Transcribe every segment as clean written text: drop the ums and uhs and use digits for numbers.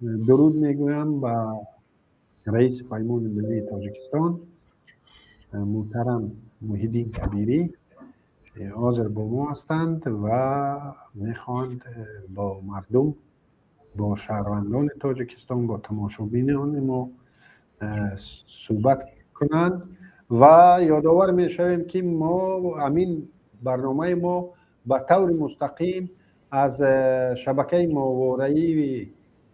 درود میگویم به رئیس پیمان ملی تاجیکستان محترم محیدین کبیری. حاضر با ما هستند و میخواند با مردم، با شهروندان تاجیکستان، با تماشابینان ما صحبت کنند و یادآور میشویم که ما همین برنامه ما به طور مستقیم از شبکه ماهواره‌ای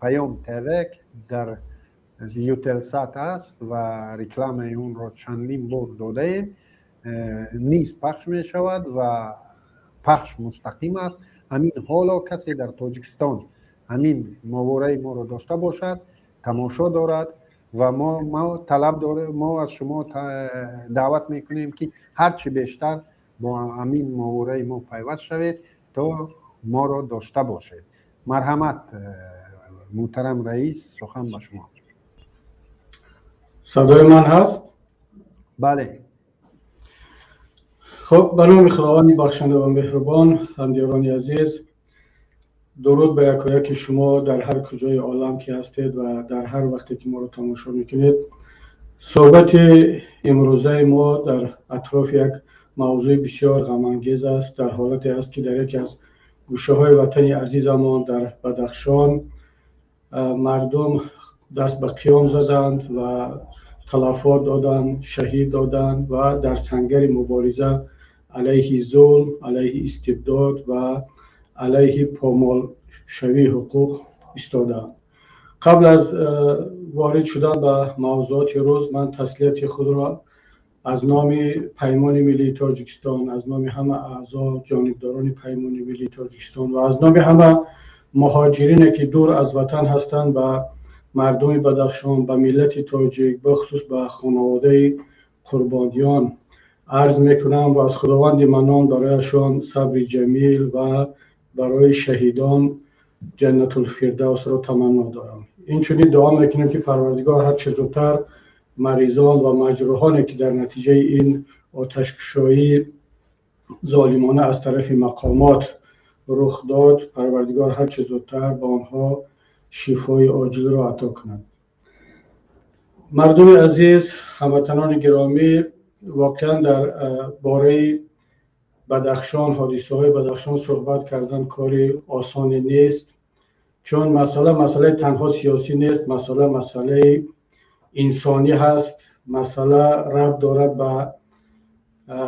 پیام تیوی در یوتلسات است و رکلام اون را چندین بار داده ایم، نیز پخش می شود و پخش مستقیم است. همین حالا کسی در تاجیکستان همین ماهواره ما را داشته باشد، تماشا دارد و ما طلب داره، ما از شما دعوت میکنیم که هرچی بیشتر با همین ماهواره ما پیوست شوید تا ما را داشته باشید. مرحمت محترم رئیس، سخن به شما. صدای من هست؟ بله. خب، به نام خداوند بخشنده و مهربان، همدیران عزیز، درود به یکایک شما در هر کجای عالم که هستید و در هر وقتی که ما رو تماشا میکنید. صحبت امروزه ما در اطراف یک موضوع بسیار غم انگیز است، در حالتی است که در یکی از گوشه های وطن عزیزمان در بدخشان مردم دست به قیام زدند و تلفات دادند، شهید دادند و در سنگر مبارزه علیه ظلم، علیه استبداد و علیه پامال شوی حقوق ایستادند. قبل از وارد شدن به موضوعات روز، من تسلیت خود را از نام پیمان ملی تاجیکستان، از نام همه اعضا جانبداران پیمان ملی تاجیکستان و از نام همه مهاجرین که دور از وطن هستند و مردم بدخشان، به ملت تاجیک، بخصوص به خانواده قربانیان عرض میکنم و از خداوند منان برایشان صبر جمیل و برای شهیدان جنت الفردوس را تمنا دارم. این چنین دعا میکنم که پروردگار هر چه زودتر مریضان و مجروحانی که در نتیجه این آتش‌کشایی ظالمانه از طرف مقامات رخ داد، پروردگار هر چه زودتر به آنها شفای عاجل را عطا کند. مردم عزیز، هموطنان گرامی، واقعا در باره بدخشان، حادثه های بدخشان صحبت کردن کاری آسان نیست، چون مسئله تنها سیاسی نیست، مسئله انسانی هست. مسئله ربط دارد به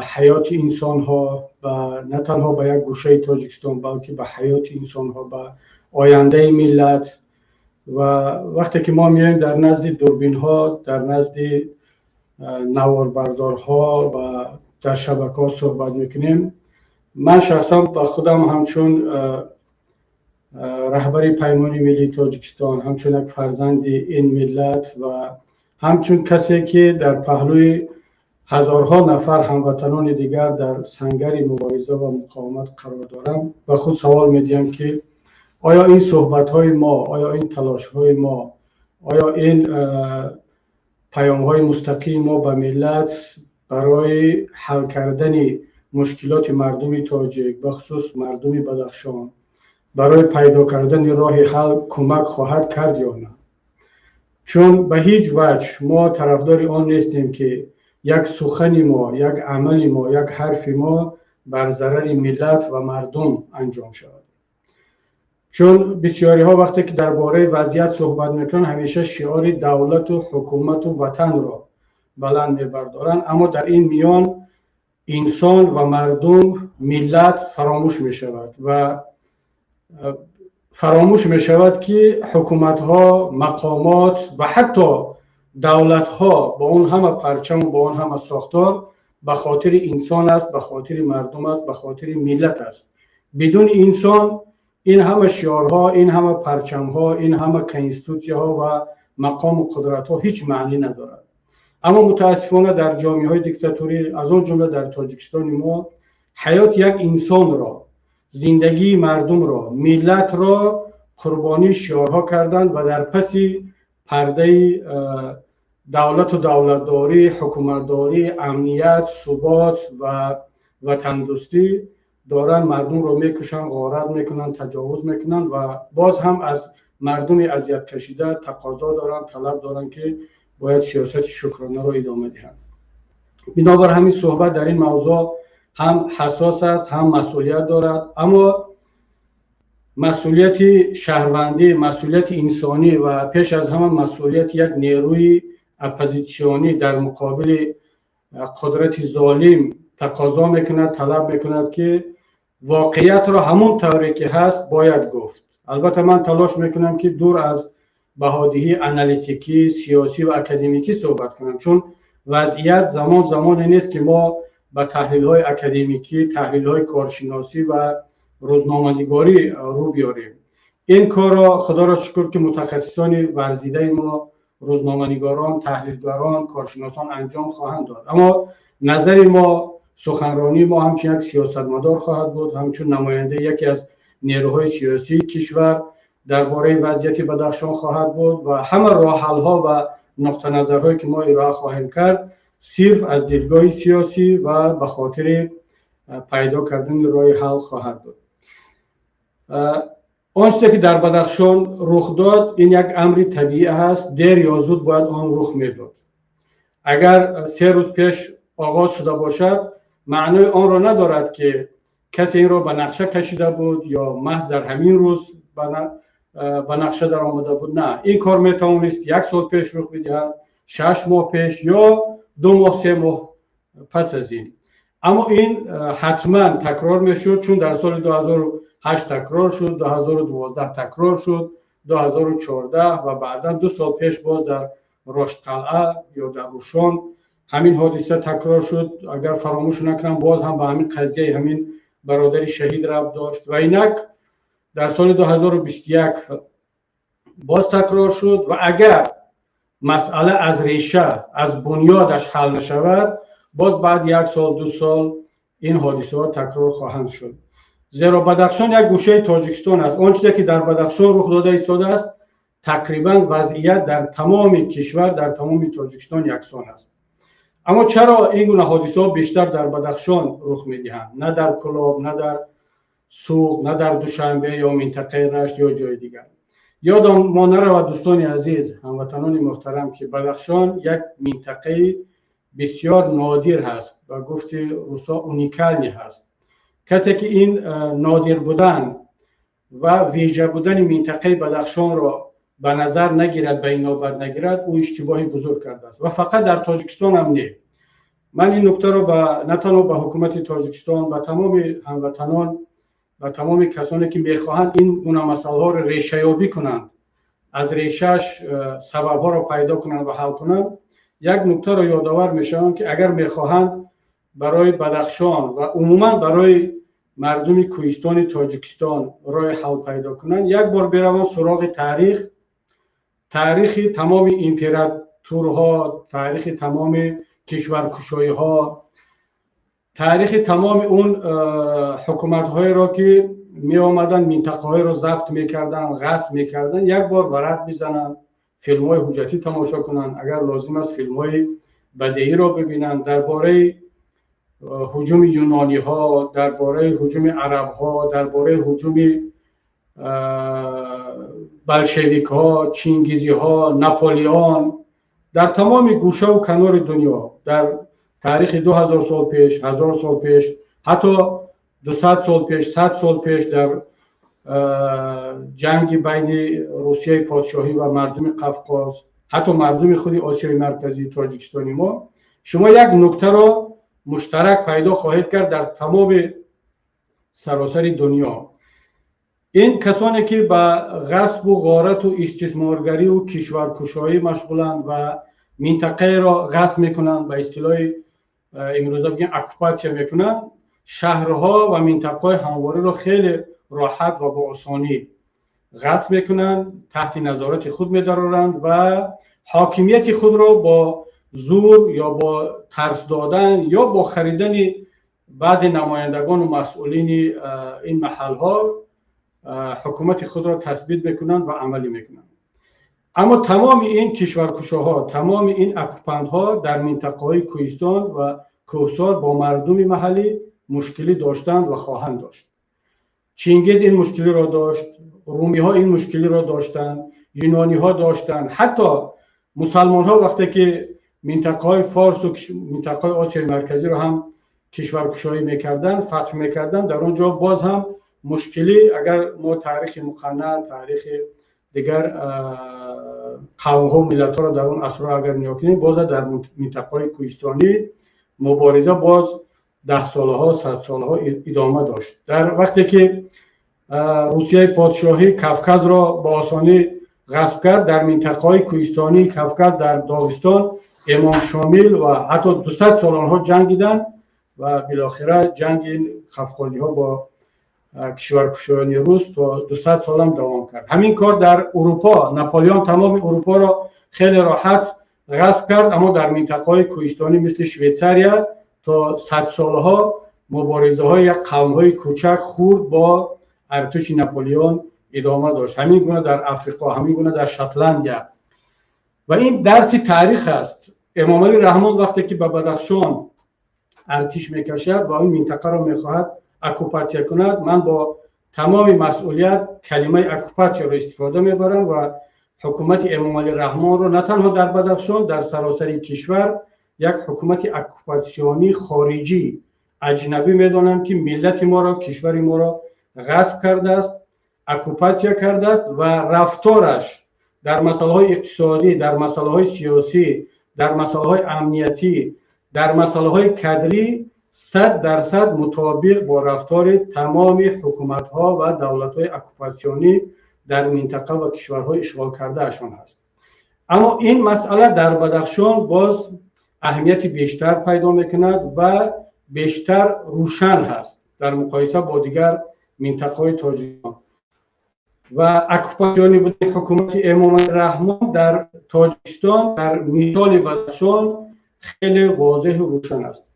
حیات انسان ها و نه تنها به یک گوشه تاجیکستان بلکه به حیات انسان ها، به آینده ملت. و وقتی که ما میایم در نزد دوربین ها، در نزد نواربردارها و در شبکه ها صحبت میکنیم، من شخصا با خودم همچون رهبر پیمان ملی تاجیکستان، همچون یک فرزند این ملت و همچون کسی که در پهلوی هزارها نفر هموطنان دیگر در سنگر مبارزه و مقاومت قرار دارم و خود سوال میدیم که آیا این صحبت‌های ما، آیا این تلاش‌های ما، آیا این پیام‌های مستقیم ما به ملت برای حل کردن مشکلات مردم تاجیک، بخصوص مردم بدخشان، برای پیدا کردن راه حل کمک خواهد کرد یا نه؟ چون به هیچ وجه ما طرفدار آن نیستیم که یک سخن ما، یک عمل ما، یک حرف ما بر ضرر ملت و مردم انجام شود. چون بسیاری ها وقتی که درباره وضعیت صحبت میکنن همیشه شعار دولت و حکومت و وطن را بلند میبردارن، اما در این میان انسان و مردم، ملت فراموش میشود و فراموش میشود که حکومت ها، مقامات و حتی دولت ها با اون همه پرچم و با اون همه ساختار به خاطر انسان است، به خاطر مردم است، به خاطر ملت است. بدون انسان این همه شعارها، این همه پرچمها، این همه کنستیتوسیه ها و مقام و قدرت ها هیچ معنی ندارد. اما متاسفانه در جامعه های دیکتاتوری، از آن جمله در تاجیکستان ما، حیات یک انسان را، زندگی مردم را، ملت را قربانی شعارها کردند و در پس پرده دولت و دولتداری، حکومتداری، امنیت، ثبات و وطن دوستی دارن مردم رو میکشن، غارت میکنن، تجاوز میکنن و باز هم از مردم اذیت کشیده تقاضا دارن، طلب دارن که باید سیاست شکرانه رو ادامه دهند. بنابر همین صحبت در این موضوع هم حساس است، هم مسئولیت دارد، اما مسئولیت شهروندی، مسئولیت انسانی و پیش از همه مسئولیت یک نیروی اپوزیسیونی در مقابل قدرت ظالم تقاضا میکند، طلب میکند که واقعیت را همون طوری که هست باید گفت. البته من تلاش میکنم که دور از بهادهی انالیتیکی، سیاسی و اکادمیکی صحبت کنم، چون وضعیت زمانی نیست که ما به تحلیل های اکادمیکی، تحلیل های کارشناسی و روزنامه‌نگاری رو بیاریم. این کار را خدا را شکر که متخصصان ورزیده ما، روزنامه‌نگاران، تحلیلگران، کارشناسان انجام خواهند داد. اما نظر ما، سخنرانی ما همچون یک سیاستمدار خواهد بود، همچون نماینده یکی از نیروهای سیاسی کشور درباره وضعیت بدخشان خواهد بود و همه راه حل‌ها و نقطه نظرهایی که ما ارائه خواهیم کرد صرف از دیدگاه سیاسی و به خاطر پیدا کردن راه حل خواهد بود. آنچه که در بدخشان رخ داد این یک امر طبیعی است، دیر یا زود باید آن رخ میداد. اگر 3 روز پیش آغاز شده باشد معنی آن را ندارد که کسی این را به نقشه کشیده بود یا محض در همین روز به نقشه در آمده بود. نه، این کار میتوانست 1 سال پیش رخ بدهد، 6 ماه پیش یا 2 ماه 3 ماه پس از این. اما این حتما تکرار میشد، چون در سال 2008 تکرار شد، 2012 تکرار شد، 2014 و بعدا 2 سال پیش باز در رشتقلعه یا در روشان همین حادثه تکرار شد. اگر فراموش نکنم باز هم به همین قضیه همین برادری شهید ربط داشت و اینک در سال 2021 باز تکرار شد و اگر مسئله از ریشه، از بنیادش حل نشود باز بعد 1 سال 2 سال این حادثه ها تکرار خواهند شد. زیرا بدخشان یک گوشه تاجیکستان است. آنچه که در بدخشان رخ داده ایستاده است تقریبا وضعیت در تمام کشور، در تمام تاجیکستان یکسان است. اما چرا این گونه حادثه ها بیشتر در بدخشان رخ میدهند، نه در کلاب، نه در سوق، نه در دوشنبه یا منطقه رشت یا جای دیگر؟ یادم ما نرود دوستان عزیز، هموطنان محترم، که بدخشان یک منطقه بسیار نادر هست و گفت روسا اونیکالی هست. کسی که این نادر بودن و ویژه بودن منطقه بدخشان را به نظر نگیرد، به این نوبت نگیرد، او اشتباهی بزرگ کرده است و فقط در تاجیکستان هم نه. من این نکته را نه تنها به حکومت تاجیکستان و تمام هموطنان و تمام کسانی که میخواهند این گونه مسائل ها را ریشه یابی کنند، از ریشهش سبب ها را پیدا کنند و حل کنند، یک نکته را یادآور میشم که اگر میخواهند برای بدخشان و عموما برای مردم کوهستان تاجیکستان راه حل پیدا کنند، یک بار بروند سراغ تاریخ تمام امپراتورها، تاریخ تمام کشورکشایی ها، تاریخ تمام اون حکومت های را که می آمدن منطقه های را ضبط میکردن، غصب میکردن، یک بار ورق بزنن، فیلم های حجتی تماشا کنن، اگر لازم است فیلم های بدیهی را ببینن درباره هجوم یونانی ها، درباره هجوم عرب ها، درباره هجوم بلشویک ها، چینگیزی ها، ناپولیون، در تمام گوشه و کنار دنیا در تاریخ 2000 سال پیش، 1000 سال پیش، حتی 200 سال پیش، 100 سال پیش در جنگ بین روسیه پادشاهی و مردم قفقاز، حتی مردم خود آسیای مرکزی تاجیکستانی ما، شما یک نکته را مشترک پیدا خواهید کرد در تمام سراسر دنیا. این کسانی که به غصب و غارت و استثمارگری و کشورکشایی مشغولند و منطقه را غصب میکنند، به اصطلاح امروزه بگیم اکوپاسیا میکنند، شهرها و منطقه همواره را خیلی راحت و با آسانی غصب میکنند، تحت نظارت خود می‌دارند و حاکمیت خود را با زور یا با ترس دادن یا با خریدن بعضی نمایندگان و مسئولین این محلها حکومت خود را تثبیت میکنند و عملی میکنند. اما تمام این کشورکشاها، تمام این اکوپنت‌ها در منطقه‌های کوهستان و کوهسار با مردم محلی مشکلی داشتند و خواهند داشت. چینگیز این مشکلی را داشت، رومی ها این مشکلی را داشتن، یونانی ها داشتن، حتی مسلمان ها وقتی که منطقه های فارس و منطقه های آسیای مرکزی را هم کشورگشایی میکردن، فتح میکردن، در اونجا باز هم مشکلی، اگر ما تاریخ مخنث، تاریخ دیگر قوم ها و ملت ها را در اون عصر اگر نگاه کنیم، باز در منطقه های کوهستانی مبارزه باز 10 ساله ها 100 ساله ها ادامه داشت. در وقتی که روسیه پادشاهی کافکاز را با آسانی غصب کرد، در منطقه های کوهستانی کافکاز در داغستان امام شامل و حتی 200 سال آنها جنگیدن و بالاخره جنگ قفقازی ها با کشورگشایان روس تا 200 سال هم دوام کرد. همین کار در اروپا، ناپلیون تمام اروپا را خیلی راحت غصب کرد، اما در منطقه های کوهستانی مثل شویتزاریا تا 100 سالها مبارزه های یک قوم های کوچک خورد با ارتش ناپلیون ادامه داشت. همین گونه در افریقا، همین گونه در شاتلندیا. و این درس تاریخ است. امام علی رحمان وقتی که به بدخشان ارتش میکشد و این منطقه را میخواهد اکوپاسیا کند، من با تمام مسئولیت کلمه اکوپاسیا را استفاده میبرم و حکومت امام علی رحمان را نه تنها در بدخشان، در سراسر کشور یک حکومت اکوپاسیونی خارجی اجنبی میدانم که ملت ما را، کشور ما را غصب کرده است، اکوپاسیا کرده است و رفتارش در مسائل های اقتصادی، در مسائل های سیاسی، در مسائل های امنیتی، در مسائل های کادری 100% مطابق با رفتار تمام حکومت ها و دولت های اکوپاسیونی در منطقه و کشورهای اشغال کرده اشان هست. اما این مسئله در بدخشان باز اهمیت بیشتر پیدا میکند و بیشتر روشن هست در مقایسه با دیگر منطقه های تاجیکستان. و اکوپاسیونی بود حکومت امام رحمان در تاجیکستان در مثال بدخشان خیلی واضح و روشن است.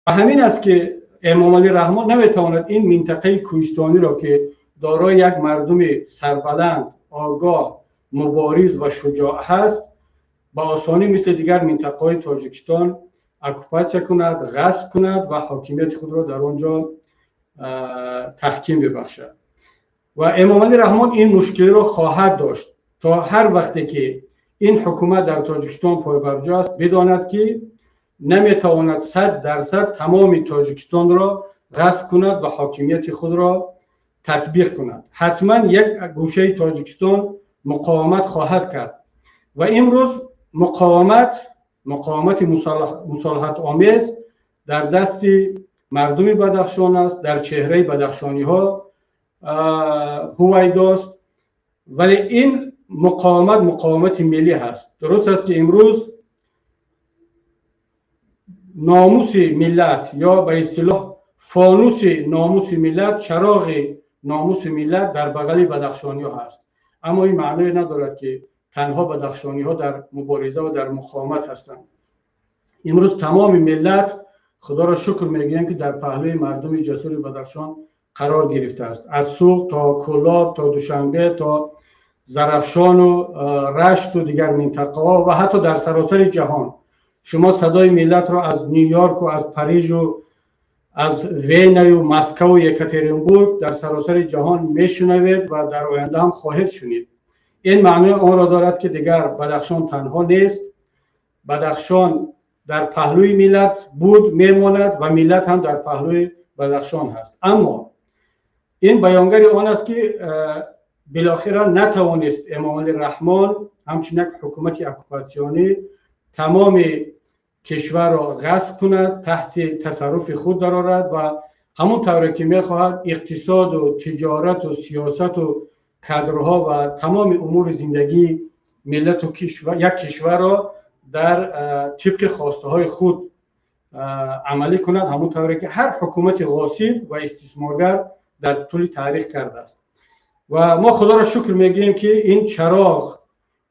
و همین است که امام علی رحمان نمیتواند این منطقه کوهستانی را که دارای یک مردم سربلند، آگاه، مبارز و شجاع هست، با آسانی مثل دیگر منطقه های تاجیکستان اکوپاسیا کند، غصب کند و حاکمیت خود را در آنجا تحکیم ببخشد. و امام علی رحمان این مشکل را خواهد داشت تا هر وقتی که این حکومت در تاجیکستان پایبرجا است بداند که نمیتواند 100% تمام تاجیکستان را غصب کند و حاکمیت خود را تطبیق کند. حتما یک گوشه تاجیکستان مقاومت خواهد کرد و امروز مقاومت مصالحت آمیز در دست مردم بدخشان است، در چهره بدخشانی ها هویداست، ولی این مقاومت ملی هست. درست است که امروز ناموس ملت یا به اصطلاح فانوس ناموس ملت، چراغ ناموس ملت در بغل بدخشانی ها هست، اما این معنی ندارد که تنها بدخشانی ها در مبارزه و در مقاومت هستند. امروز تمام ملت خدا را شکر میگویند که در پهلوی مردم جسور بدخشان قرار گرفته است. از سوق تا کلاب تا دوشنبه تا زرافشان و رشت و دیگر منطقه ها و حتی در سراسر جهان شما صدای ملت را از نیویورک و از پاریژ و از وین و مسکو و یکاترینبورگ در سراسر جهان میشنوید و در آینده هم خواهید شنید. این معنی آن را دارد که دیگر بدخشان تنها نیست. بدخشان در پهلوی ملت بود، میماند و ملت هم در پهلوی بدخشان هست. اما این بیانگر آن است که بالاخره نتوانست امام علی رحمان همچنین حکومت اکوپاسیونی تمام کشور را غصب کند، تحت تصرف خود درآورد و همون طوری که میخواهد اقتصاد و تجارت و سیاست و کادرها و تمام امور زندگی ملت و یک کشور را در طبق خواسته های خود عملی کند، همون طوری که هر حکومت غاصب و استثمارگر در طول تاریخ کرده است. و ما خدا را شکر میگیم که این چراغ،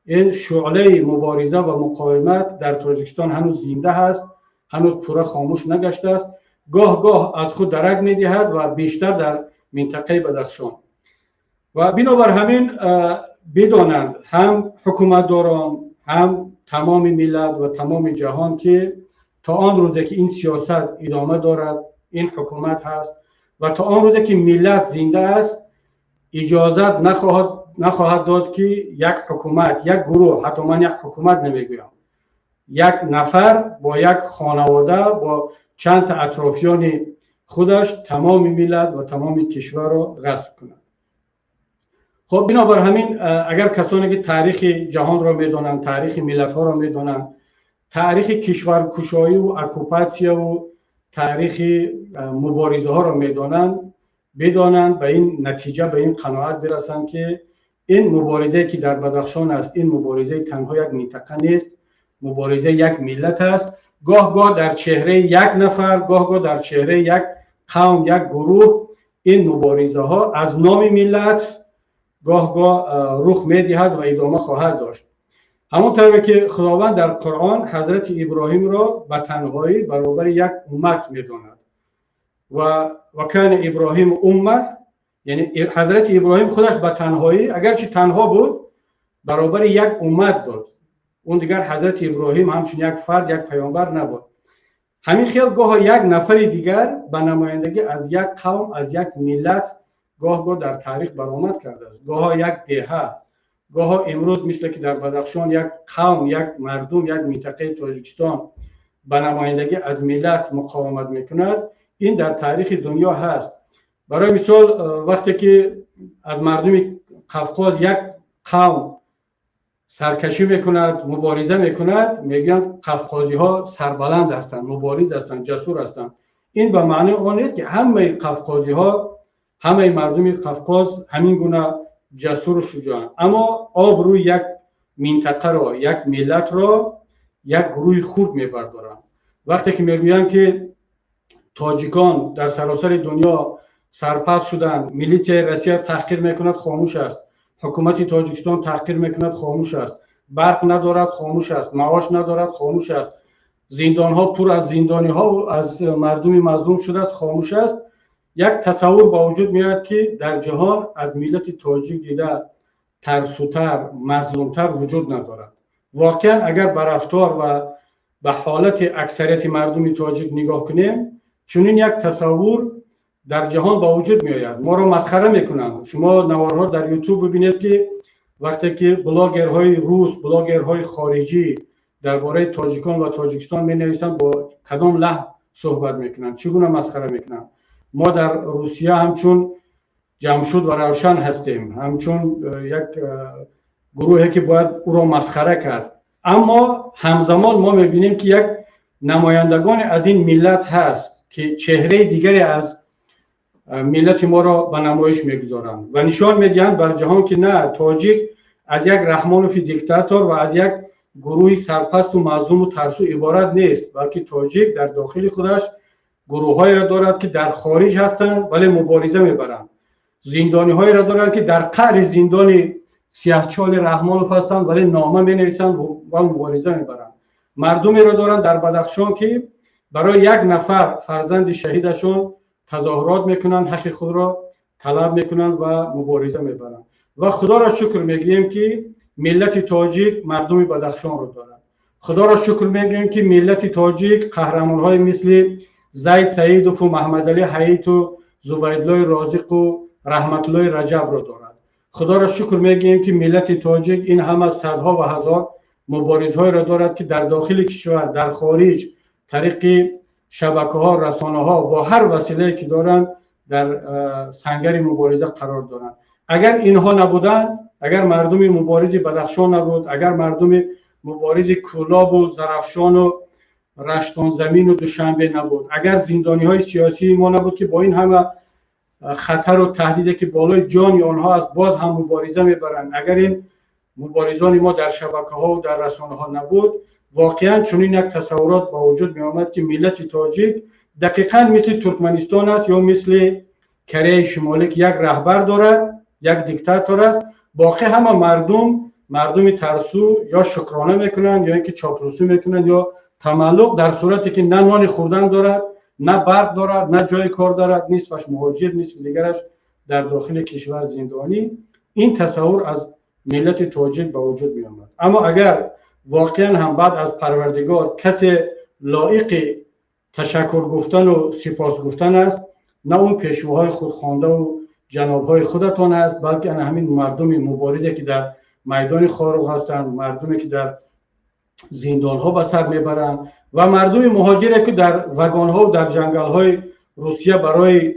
این شعله مبارزه و مقاومت در تاجیکستان هنوز زنده هست، هنوز پورا خاموش نگشته است، گاه گاه از خود درک میدهد و بیشتر در منطقه بدخشان. و بنابر همین بدانند هم حکومتداران هم تمام ملت و تمام جهان که تا آن روزی که این سیاست ادامه دارد، این حکومت هست و تا آن روزی که ملت زنده است، اجازت نخواهد داد که یک حکومت، یک گروه، حتی من یک حکومت نمیگویم، یک نفر با یک خانواده با چند تا اطرافیان خودش تمام ملت و تمام کشور را غصب کند. خب بنابر همین اگر کسانی که تاریخ جهان را میدانند، تاریخ ملت ها را میدانند، تاریخ کشورکشایی و اکوپاسیا و تاریخ مبارزه ها را میدانند، بدانند به این نتیجه، به این قناعت برسند که این مبارزه که در بدخشان است، این مبارزه تنها یک منطقه نیست، مبارزه یک ملت است. گاه در چهره یک نفر، گاه در چهره یک قوم، یک گروه، این مبارزه ها از نام ملت گاه رخ میدهد و ادامه خواهد داشت. همونطور که خداوند در قرآن حضرت ابراهیم را به تنهایی برابر یک امت میداند و کان ابراهیم امه، یعنی حضرت ابراهیم خودش به تنهایی اگرچه تنها بود برابر یک امت بود. اون دیگر حضرت ابراهیم همچون یک فرد، یک پیامبر نبود. همین خیال گاه یک نفر دیگر به نمایندگی از یک قوم، از یک ملت گاه در تاریخ برآمد کرده است. گاه یک دهه، گاه امروز مثل که در بدخشان یک قوم، یک مردم، یک منطقه تاجیکستان به نمایندگی از ملت مقاومت میکند. این در تاریخ دنیا هست. برای مثال وقتی که از مردم قفقاز یک قوم سرکشی میکند، مبارزه میکند، میگن قفقازی ها سربلند هستند، مبارز هستند، جسور هستند. این به معنی آن نیست که همه قفقازی ها، همه مردم قفقاز همین گونه جسور و شجاعند، اما آب روی یک منطقه را، یک ملت را یک گروه خرد میبردارند. وقتی که میگویند که تاجیکان در سراسر دنیا سرپست شدند، میلیشیای روسیه تحقیر میکند، خاموش است. حکومت تاجیکستان تحقیر میکند، خاموش است. برق ندارد، خاموش است. معاش ندارد، خاموش است. زندان ها پر از زندانی ها و از مردم مظلوم شده است، خاموش است. یک تصور با وجود میاد که در جهان از ملت تاجیک دیده ترسوتر، مظلومتر وجود ندارد. واقعا اگر به رفتار و به حالت اکثریت مردم تاجیک نگاه کنیم، چنین یک تصور در جهان با وجود می آید. ما را مسخره میکنند. شما نوارها در یوتیوب ببینید که وقتی که بلاگرهای روس، بلاگرهای خارجی درباره تاجیکان و تاجیکستان می نویسند، با کدام لحن صحبت میکنند، چگونه مسخره میکنند. ما در روسیه همچون جمشید و روشن هستیم، همچون یک گروهی که باید او را مسخره کرد. اما همزمان ما میبینیم که یک نمایندگان از این ملت هست که چهره دیگری از ملت ما را به نمایش میگذارند و نشان میدهند بر جهان که نه، تاجیک از یک رحمانوف دیکتاتور و از یک گروه سرپست و مظلوم و ترسو عبارت نیست، بلکه تاجیک در داخل خودش گروه‌هایی را دارد که در خارج هستند ولی مبارزه میبرند. زندانی‌هایی را دارند که در قعر زندان سیاهچال رحمانوف هستند ولی نامه می‌نویسند و مبارزه میبرند. مردمی را دارند در بدخشان که برای یک نفر فرزند شهیدشون تظاهرات میکنند، حق خود را طلب میکنند و مبارزه میبرند. و خدا را شکر میگیم که ملت تاجیک مردم بدخشان را دارند. خدا را شکر میگیم که ملت تاجیک قهرمان‌های مثل زید سعیدوف و محمد علی حیات و زبیدالله رازق و رحمت الله رجب را دارند. خدا را شکر میگیم که ملت تاجیک این همه صدها و هزار مبارزهای را دارد که در داخل کشور، در خارج، طریق شبکه ها، رسانه ها، با هر وسیله که دارند در سنگر مبارزه قرار دارند. اگر اینها نبودند، اگر مردم مبارز بدخشان نبود، اگر مردم مبارز کولاب و زرافشان و رشتان زمین و دوشنبه نبود، اگر زندانی های سیاسی ما نبود که با این همه خطر و تهدیدی که بالای جان آنها است باز هم مبارزه میبرند، اگر این مبارزان ما در شبکه ها و در رسانه ها نبود، واقعا چنین یک تصورات با وجود می آمد که ملت تاجیک دقیقاً مثل ترکمنستان است یا مثل کره شمالی که یک رهبر دارد، یک دیکتاتور است، باقی همه مردم ترسو یا شکرانه میکنند یا اینکه چاپلوسی میکنند یا تملق، در صورتی که نه نان خوردن دارد، نه برق دارد، نه جای کار دارد، نصفش مهاجر، نصف دیگرش در داخل کشور زندانی. این تصور از ملت تاجیک با وجود می آمد. اما اگر واقعا هم بعد از پروردگار کسی لایق تشکر گفتن و سپاس گفتن است، نه اون پیشواهای خودخوانده و جنابهای خودتان است، بلکه همین مردم مبارزی که در میدان خاروق هستند، مردمی که در زندان ها به سر میبرند و مردم مهاجری که در وگان ها و در جنگل های روسیه برای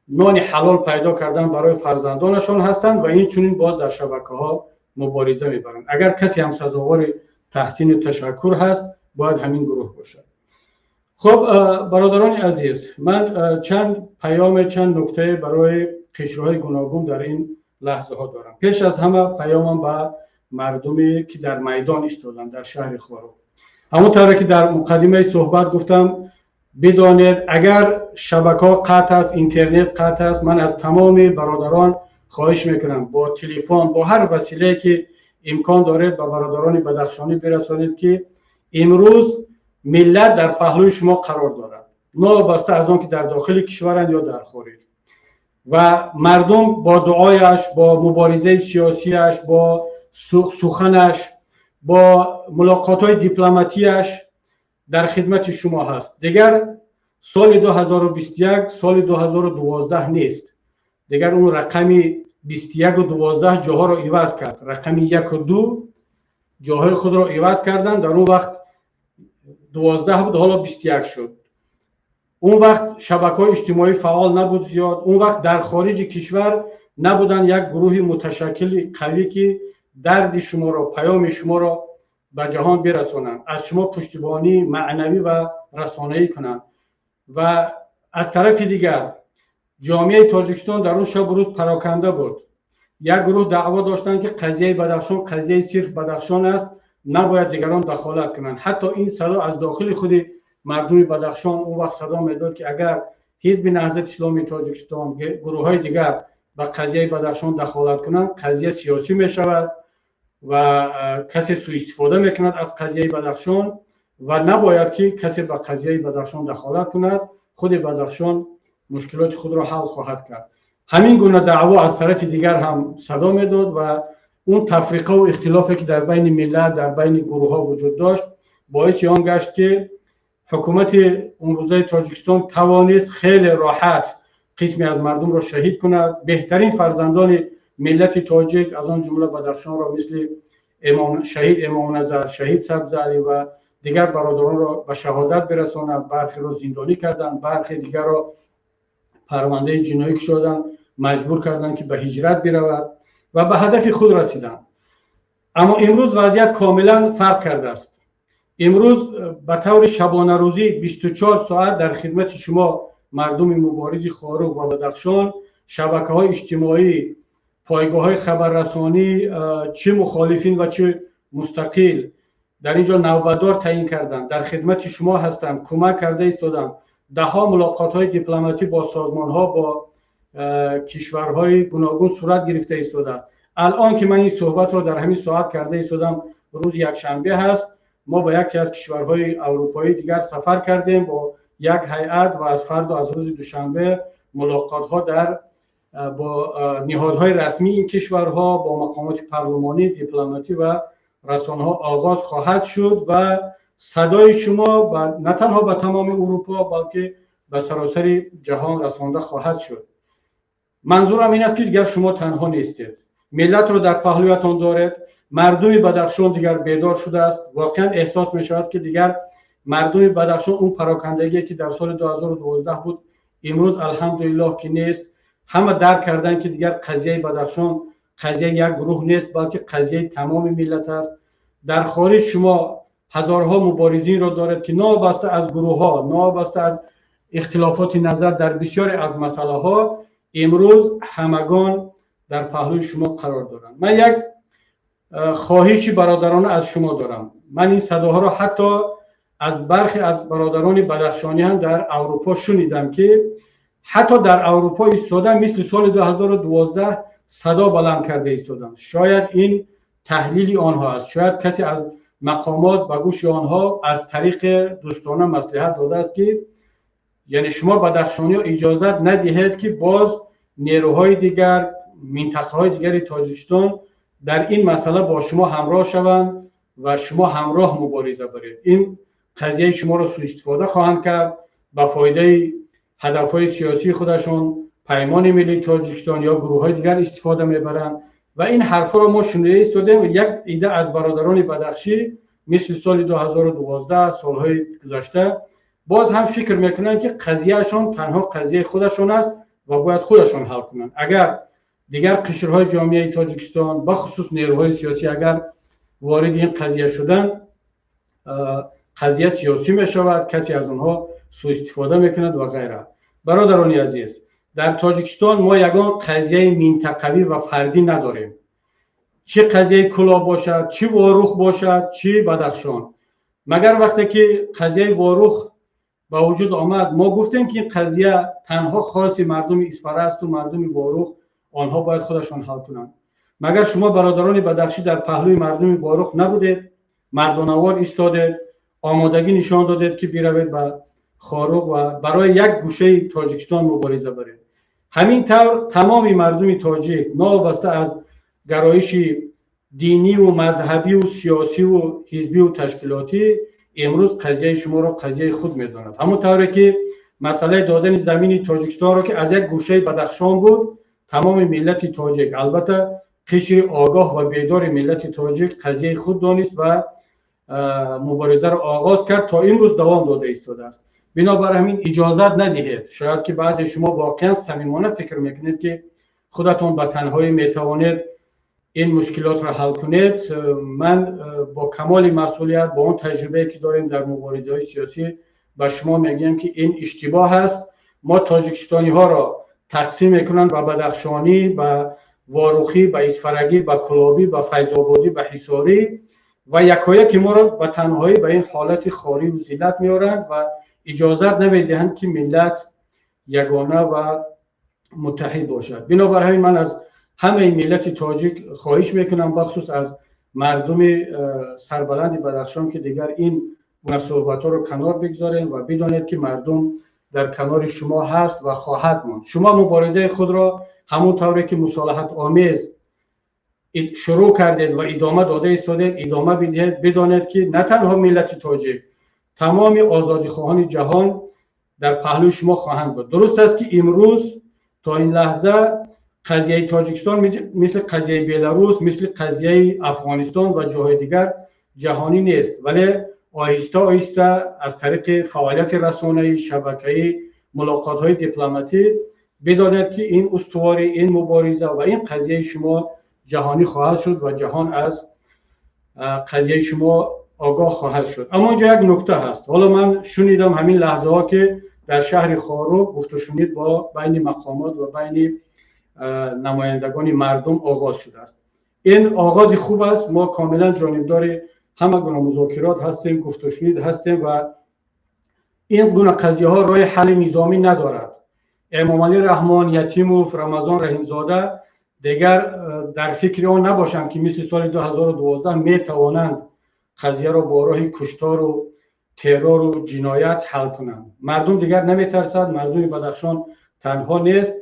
نان حلال پیدا کردن برای فرزندانشان هستند و این چنین باز در شبکه ها مبارزه میبرند. اگر کسی هم سزاوار تحسین و تشکر هست باید همین گروه باشد. خب برادران عزیز، من چند پیام، چند نکته برای قشرهای گوناگون در این لحظه ها دارم. پیش از همه پیامم به مردمی که در میدان ایستادن در شهر خاروق. همونطور که در مقدمه صحبت گفتم، بدانید اگر شبکه قطع است، اینترنت قطع است، من از تمام برادران خواهش میکنم با تلفن، با هر وسیله که امکان دارید به برادران بدخشانی برسانید که امروز ملت در پهلوی شما قرار دارد، نابسته از آن که در داخل کشورند یا در خارج، و مردم با دعایش، با مبارزه سیاسیش، با سخنش، با ملاقات‌های دیپلماتیش در خدمت شما هست. دیگر سال 2021 سال 2012 نیست. دیگر اون رقم 21 و 12 جاها رو عوض کرد. رقم 1 و 2 جاهای خود رو عوض کردن. در اون وقت 12 بود، حالا 21 شد. اون وقت شبکه‌های اجتماعی فعال نبود زیاد. اون وقت در خارج کشور نبودن یک گروه متشکل قوی که درد شما را، پیام شما را به جهان برسانند، از شما پشتیبانی معنوی و رسانه‌ای کنند. و از طرف دیگر جامعه تاجیکستان در اون شب و روز پراکنده بود. یک گروه دعوا داشتند که قضیه بدخشان قضیه صرف بدخشان است، نباید دیگران دخالت کنند. حتی این صدا از داخل خود مردم بدخشان اون وقت صدا میداد که اگر حزب نهضت اسلامی تاجیکستان، گروه‌های دیگر به قضیه بدخشان دخالت کنند، قضیه سیاسی می شود و کسی سوء استفاده میکند از قضیه بدخشان و نباید که کسی به قضیه بدخشان دخالت کند. خود بدخشان مشکلات خود را حل خواهد کرد. همین گونه دعوا از طرف دیگر هم صدا میداد و اون تفریقه و اختلافی که در بین ملت، در بین گروه ها وجود داشت، باعث آن گشت که حکومت اون روزه تاجیکستان توانست خیلی راحت قسمی از مردم را شهید کند. بهترین فرزندان ملت تاجیک از آن جمله بدخشان را مثل شهید امام نظر، شهید سبزعلی و دیگر برادران را به شهادت برساند. برخی را زندانی کردند، برخی دیگر را پرونده جنایی کشیدند، مجبور کردند که به هجرت برود و به هدف خود رسیدند. اما امروز وضعیت کاملا فرق کرده است. امروز به طور شبانه روزی 24 ساعت در خدمت شما مردم مبارز خاروق و بدخشان شبکه‌های اجتماعی، پایگاه‌های خبررسانی، چه مخالفین و چه مستقل در اینجا نوبتدار تعیین کردند، در خدمت شما هستند، کمک کرده ایستادند. ده‌ها ملاقات‌های دیپلماتی با سازمان‌ها، با کشورهای گوناگون صورت گرفته ایستاده. الان که من این صحبت را در همین ساعت کرده ایستادم، روز یک شنبه هست، ما با یکی از کشورهای اروپایی دیگر سفر کردیم با یک هیئت و از فردا از روز دوشنبه ملاقات‌ها با نهادهای رسمی این کشورها، با مقامات پارلمانی، دیپلماتی و رسانه‌ها آغاز خواهد شد و صدای شما نه تنها به تمام اروپا بلکه به سراسر جهان رسانده خواهد شد. منظورم این است که دیگر شما تنها نیستید. ملت رو در پهلویتان دارید. مردم بدخشان دیگر بیدار شده است. واقعا احساس می شود که دیگر مردم بدخشان اون پراکندگی که در سال 2012 بود امروز الحمدلله که نیست. همه درک کردن که دیگر قضیه بدخشان قضیه یک گروه نیست بلکه قضیه تمام ملت است. در خارج شما هزارها مبارزین را دارد که نابسته از گروه ها، نابسته از اختلافات نظر در بسیاری از مسئله ها امروز همگان در پهلوی شما قرار دارند. من یک خواهش برادرانه از شما دارم. من این صداها را حتی از برخی از برادران بدخشانی هم در اروپا شنیدم که حتی در اروپا ایستادن مثل سال 2012 صدا بلند کرده ایستادن. شاید این تحلیلی آنها است. شاید کسی از مقامات به گوش آنها از طریق دوستانه مصلحت داده است که یعنی شما بدخشانی ها اجازت ندهید که باز نیروهای دیگر، منطقه های دیگری تاجیکستان در این مسئله با شما همراه شوند و شما همراه مبارزه برید. این قضیه شما را سوء استفاده خواهند کرد به فایده هدفهای سیاسی خودشون پیمان ملی تاجیکستان یا گروه های دیگر استفاده میبرند و این حرفا رو ما شنیده ایستادیم و یک ایده از برادران بدخشی مثل سال 2012 سالهای گذشته باز هم فکر میکنن که قضیهشون تنها قضیه خودشون است و باید خودشون حل کنند. اگر دیگر قشرهای جامعه تاجیکستان بخصوص نیروهای سیاسی اگر وارد این قضیه شدن، قضیه سیاسی می شود، کسی از اونها سوء استفاده میکند و غیره. برادران عزیز، در تاجیکستان ما یگان قضیه منطقوی و فردی نداریم، چه قضیه کلا باشد، چه واروخ باشد، چه بدخشان. مگر وقتی که قضیه واروخ با وجود آمد ما گفتیم که این قضیه تنها خاص مردم اسفره است و مردم واروخ آنها باید خودشان حل کنند. مگر شما برادران بدخشی در پهلوی مردم واروخ نبودید؟ مردانوار ایستادید، آمادگی نشان دادید که بروید به خاروق و برای یک گوشه تاجیکستان مبارزه برید. همین طور تمام مردم تاجیک نابسته از گرایش دینی و مذهبی و سیاسی و حزبی و تشکیلاتی امروز قضیه شما را قضیه خود می‌داند. همون طوری که مسئله دادن زمین تاجیکستان را که از یک گوشه بدخشان بود، تمام ملت تاجیک، البته قشر آگاه و بیدار ملت تاجیک قضیه خود دانست و مبارزه را آغاز کرد تا این روز دوام داده ایستاده است. بنابراین همین اجازت ندهید. شاید که بعضی شما واقعا صمیمانه فکر میکنید که خودتون به تنهایی میتوانید این مشکلات را حل کنید. من با کمال مسئولیت با اون تجربه که داریم در مبارزه های سیاسی به شما میگم که این اشتباه است. ما تاجیکستانی ها را تقسیم میکنن به بدخشانی، به واروخی، به اسفرگی، به کلابی، به فیض‌آبادی، به حصاری و یکایک ما را به تنهایی به این حالت خاری و ذلت میارند و اجازت نمیدهند که ملت یگانه و متحد باشد. بنابراین من از همه ملت تاجیک خواهش میکنم، بخصوص از مردم سربلند بدخشان، که دیگر این گونه صحبت‌ها رو کنار بگذارین و بدانید که مردم در کنار شما هست و خواهد ماند. شما مبارزه خود را همون طوری که مصالحت آمیز شروع کردید و ادامه داده ایستادید ادامه بدهید. بدانید که نه تنها ملت تاجیک، تمام آزادی خواهان جهان در پهلوی شما خواهند بود. درست است که امروز تا این لحظه قضیه تاجیکستان مثل قضیه بلاروس، مثل قضیه افغانستان و جاهای دیگر جهانی نیست، ولی آهسته آهسته از طریق فعالیت رسانه‌ای، شبکه‌ای، ملاقات‌های دیپلماتی بدانید که این استواری، این مبارزه و این قضیه شما جهانی خواهد شد و جهان از قضیه شما آگاه خواهد شد. اما اینجا یک نکته هست. حالا من شنیدم همین لحظه ها که در شهر خاروق گفت و شنید با بین مقامات و بین نمایندگان مردم آغاز شده است. این آغاز خوب است. ما کاملا جانبدار همه گونه مذاکرات هستیم، گفت و شنید هستیم و این گونه قضیه ها راه حل نظامی ندارد. امام علی رحمان، یتیموف، رمضان رحیمزاده دیگر در فکر آن نباشند که مثل سال 2012 می توانند قضیه را با راه کشتار و ترور و جنایت حل کنند. مردم دیگر نمی ترسد. مردم بدخشان تنها نیست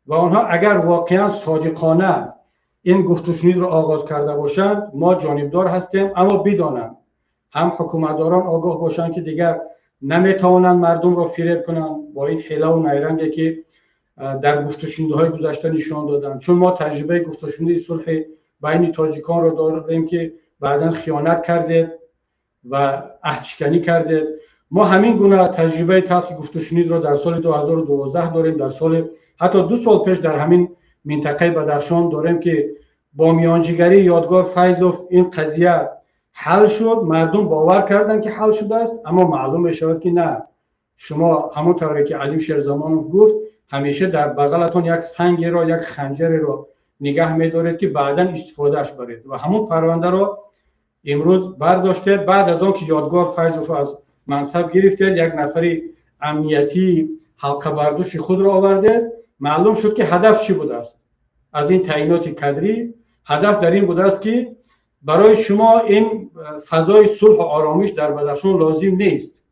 و آنها اگر واقعا صادقانه این گفت و شنید را آغاز کرده باشند ما جانبدار هستیم. اما بدانند هم حکومتداران آگاه باشند که دیگر نمی توانند مردم را فریب کنند با این حیله و نیرنگی که در گفت و شنیدهای گذشته نشان دادند. چون ما تجربه گفت و شنید صلح بین تاجیکان را داریم که بعداً خیانت کردید و عهدشکنی کردید. ما همین گونه تجربه تلخ گفت و شنید را در سال 2012 داریم. در سال حتی 2 سال پیش در همین منطقه بدخشان داریم که با میانجیگری یادگار فیضوف این قضیه حل شد. مردم باور کردن که حل شده است، اما معلوم میشود که نه. شما همون طوری که علی شیرزمانوف گفت همیشه در بغلتون یک سنگ را، یک خنجر را نگه می‌دارید که بعداً استفادهش برید و همون پرونده را امروز برداشتید. بعد از آن که یادگار فیضوف از منصب گرفتید، یک نفری امنیتی حلقه برداشت خود را آوردید. معلوم شد که هدف چی بوده است از این تعیینات کادری. هدف در این بوده است که برای شما این فضای صلح و آرامش در بدخشان لازم نیست.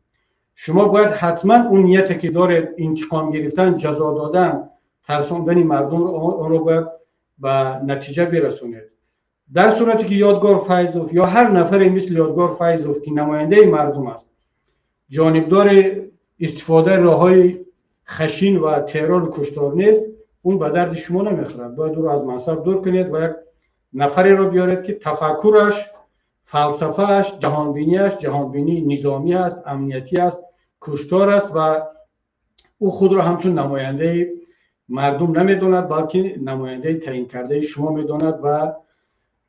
شما باید حتما اون نیتی که دارید انتقام گرفتن، جزا دادن، ترساندن مردم آن را باید به نتیجه برسونید. در صورتی که یادگار فیضوف یا هر نفری مثل یادگار فیضوف که نماینده مردم است جانبدار استفاده راههای خشین و ترور و کشتار نیست، اون به درد شما نمیخورد. باید او را از منصب دور کنید و یک نفری را بیارید که تفکرش، فلسفهش، جهانبینیش جهانبینی نظامی است، امنیتی است، کشتار است و او خود را همچون نماینده مردم نمیداند بلکه نماینده تعیین کرده شما میداند و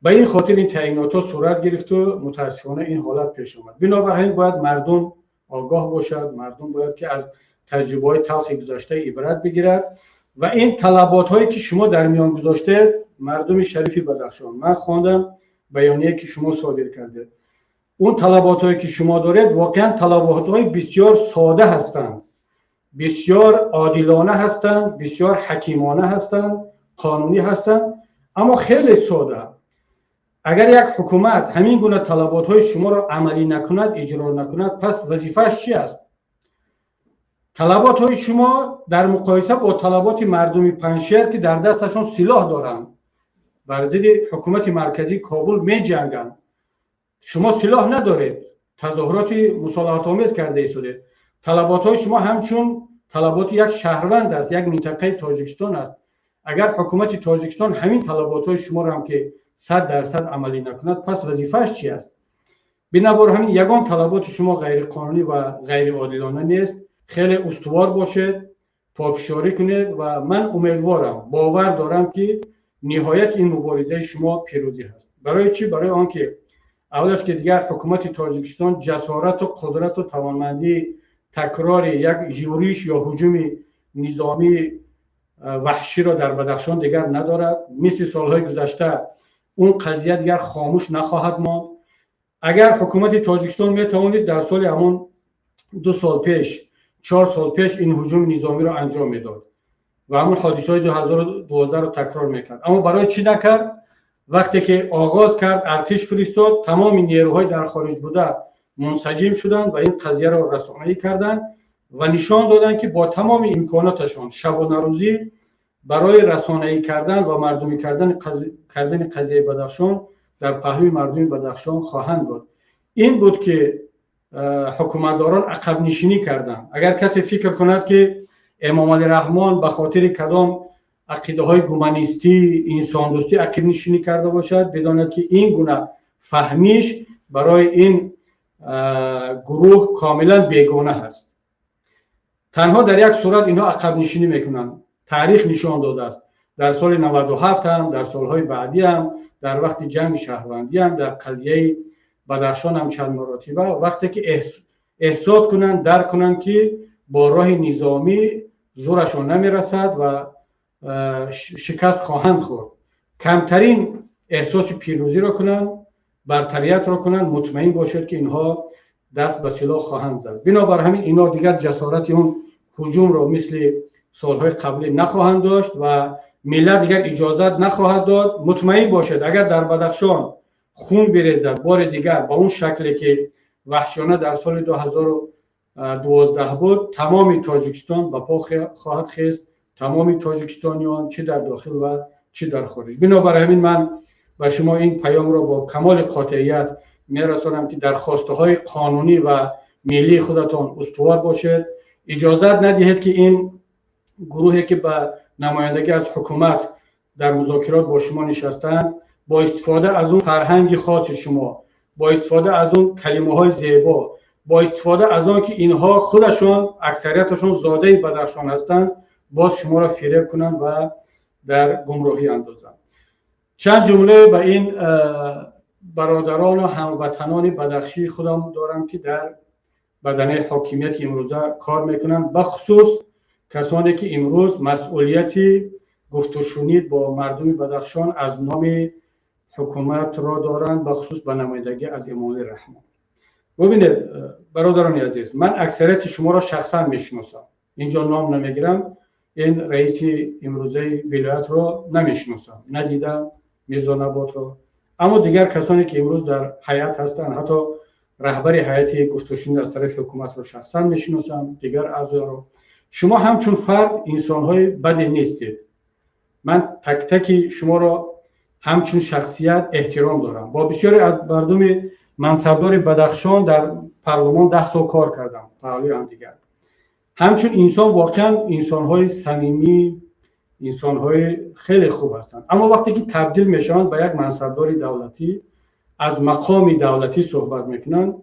به این خاطر این تعیینات ها صورت گرفت و متاسفانه این حالت پیش آمد. بنابراین باید مردم آگاه باشد، مردم باید که از تجربه های تلخ گذشته عبرت بگیرد و این طلبات هایی که شما در میان گذاشته مردم شریف بدخشان، من خواندم بیانیه که شما صادر کرده، اون طلبات هایی که شما دارید واقعا طلبات های بسیار ساده هستند، بسیار عادلانه هستند، بسیار حکیمانه هستند، قانونی هستند، اما خیلی ساده. اگر یک حکومت همین گونه طلبات های شما را عملی نکند، اجرا نکند، پس وظیفه‌اش چی است؟ طلبات های شما در مقایسه با طلبات مردم پنجشیر که در دستشان سلاح دارند، بر ضد حکومت مرکزی کابل می جنگند، شما سلاح ندارید، تظاهرات مصالحت آمیز کرده ایستادید. طلبات های شما همچون طلبات یک شهروند است، یک منطقه تاجیکستان است. اگر حکومت تاجیکستان همین طلبات های شما را هم که 100% عملی نکند، پس وظیفه‌اش چی است؟ بنابراین همین یگان طلبات شما غیر قانونی و غیر عادلانه نیست. خیلی استوار باشید، پافشاری کنید و من امیدوارم، باور دارم که نهایت این مبارزه شما پیروزی هست. برای چی؟ برای آنکه اولش که دیگر حکومت تاجیکستان جسارت و قدرت و توانمندی تکرار یک یوریش یا هجوم نظامی وحشی را در بدخشان دیگر ندارد. مثل سالهای گذشته اون قضیه دیگر خاموش نخواهد ماند. اگر حکومت تاجیکستان میتوانست در سال همون 2 سال پیش 4 سال پیش این هجوم نظامی را انجام میداد و همون حادثه های 2012 را تکرار میکرد، اما برای چی نکرد؟ وقتی که آغاز کرد ارتش فرستاد، تمام نیروهای در خارج بوده منسجم شدند و این قضیه را رسانه‌ای کردند و نشان دادند که با تمام امکاناتشان شب و روزی برای رسانه‌ای کردن و مردمی کردن قضیه بدخشان در پهلوی مردم بدخشان خواهند بود. این بود که حکومتداران عقب نشینی کردند. اگر کسی فکر کند که امام علی رحمان به خاطر کدام عقیده های گومانیستی، انسان دوستی عقب نشینی کرده باشد، بداند که این گونه فهمیش برای این گروه کاملا بیگانه هست. تنها در یک صورت اینها عقب نشینی میکنند. تاریخ نشان داده است، در سال 97 هم، در سالهای بعدی هم، در وقت جنگ شهروندی هم، در قضیه بدخشان هم چند مراتبه، وقتی که احساس کنند، درک کنند که با راه نظامی زورشون نمیرسد و شکست خواهند خورد، کمترین احساس پیروزی را کنند، برتریت را کنند، مطمئن باشد که اینها دست به سلاح خواهند زد. بنابر همین اینا دیگر جسارت اون هجوم را مثل سالهای قبلی نخواهند داشت و ملت دیگر اجازت نخواهد داد. مطمئن باشد اگر در بدخشان خون بریزد بار دیگر با اون شکلی که وحشیانه در سال 2012 بود، تمام تاجیکستان به پا خواهد خیست، تمام تاجیکستانیان چه در داخل و چه در خارج. بنابراین همین من به شما این پیام را با کمال قاطعیت میرسانم که در خواسته های قانونی و ملی خودتان استوار باشید. اجازت ندهید که این گروهی که به نمایندگی از حکومت در مذاکرات با شما نشستند، با استفاده از اون فرهنگ خاص شما، با استفاده از اون کلمه های زیبا، با استفاده از آن که اینها خودشون اکثریتشون زاده بدخشان هستند، باز شما را فریب کنند و در گمراهی اندازند. چند جمله به این برادران و هموطنان بدخشی خودم دارم که در بدنه حاکمیت امروزه کار میکنند، بخصوص کسانی که امروز مسئولیتی گفت و شنید با مردم بدخشان از نام حکومت را دارند، بخصوص به نمایندگی از امام علی رحمان. ببینید برادران عزیز، من اکثریت شما را شخصا میشناسم، اینجا نام نمیگیرم، این رئیس امروزه ولایت را نمیشناسم، ندیدم میرزا نبات را، اما دیگر کسانی که امروز در هیئت هستند، حتی رهبر هیئت گفت و شنید از طرف حکومت را شخصا میشناسم، دیگر اعضا را. شما همچون فرد انسان‌های بدی نیستید. من تک تک شما را همچون شخصیت احترام دارم. با بسیاری از مردم منصبدار بدخشان در پارلمان 10 سال کار کردم، پهلوی هم دیگر. همچون انسان واقعا انسان‌های صمیمی، انسان‌های خیلی خوب هستند، اما وقتی که تبدیل میشوند به یک منصبدار دولتی، از مقام دولتی صحبت میکنن،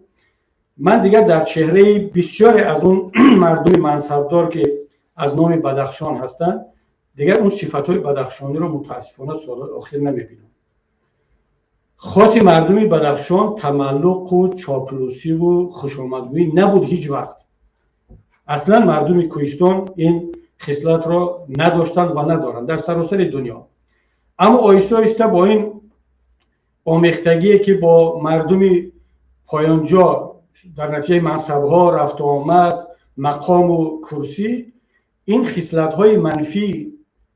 من دیگر در چهره بسیاری از اون مردم منصبدار که از نام بدخشان هستند دیگر اون صفت‌های بدخشانی رو متاسفانه سال‌های اخیر نمیبینم. خاص مردم بدخشان تملق و چاپلوسی و خوشامدگویی نبود هیچ وقت. اصلا مردم کوهستان این خصلت را نداشتند و ندارند در سراسر دنیا. اما آهسته آهسته با این آمیختگی که با مردم پایانجا در نتیجه منصب‌ها، رفت و آمد، مقام و کرسی، این خصلت‌های منفی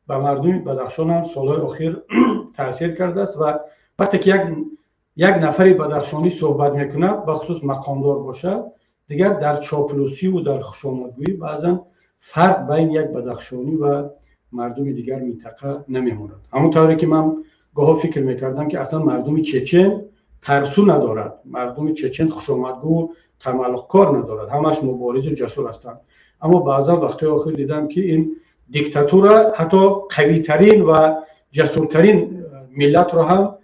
به مردم بدخشان هم سال‌های اخیر تاثیر کرده است و وقتی که یک نفری بدخشانی صحبت میکنه به خصوص مقامدار باشه دیگر در چاپلوسی و در خوشامدگویی بعضا فرق بین یک بدخشانی و مردم دیگر منطقه نمیموند. همونطوری که من گاه فکر میکردم که اصلا مردم چچن ترسو ندارد، مردم چچن خوشامدگو تملقکار ندارد، همش مبارز و جسور هستند. اما بعضا وقتی آخر دیدم که این دیکتاتور حتی قوی ترین و جسورترین ملت را هم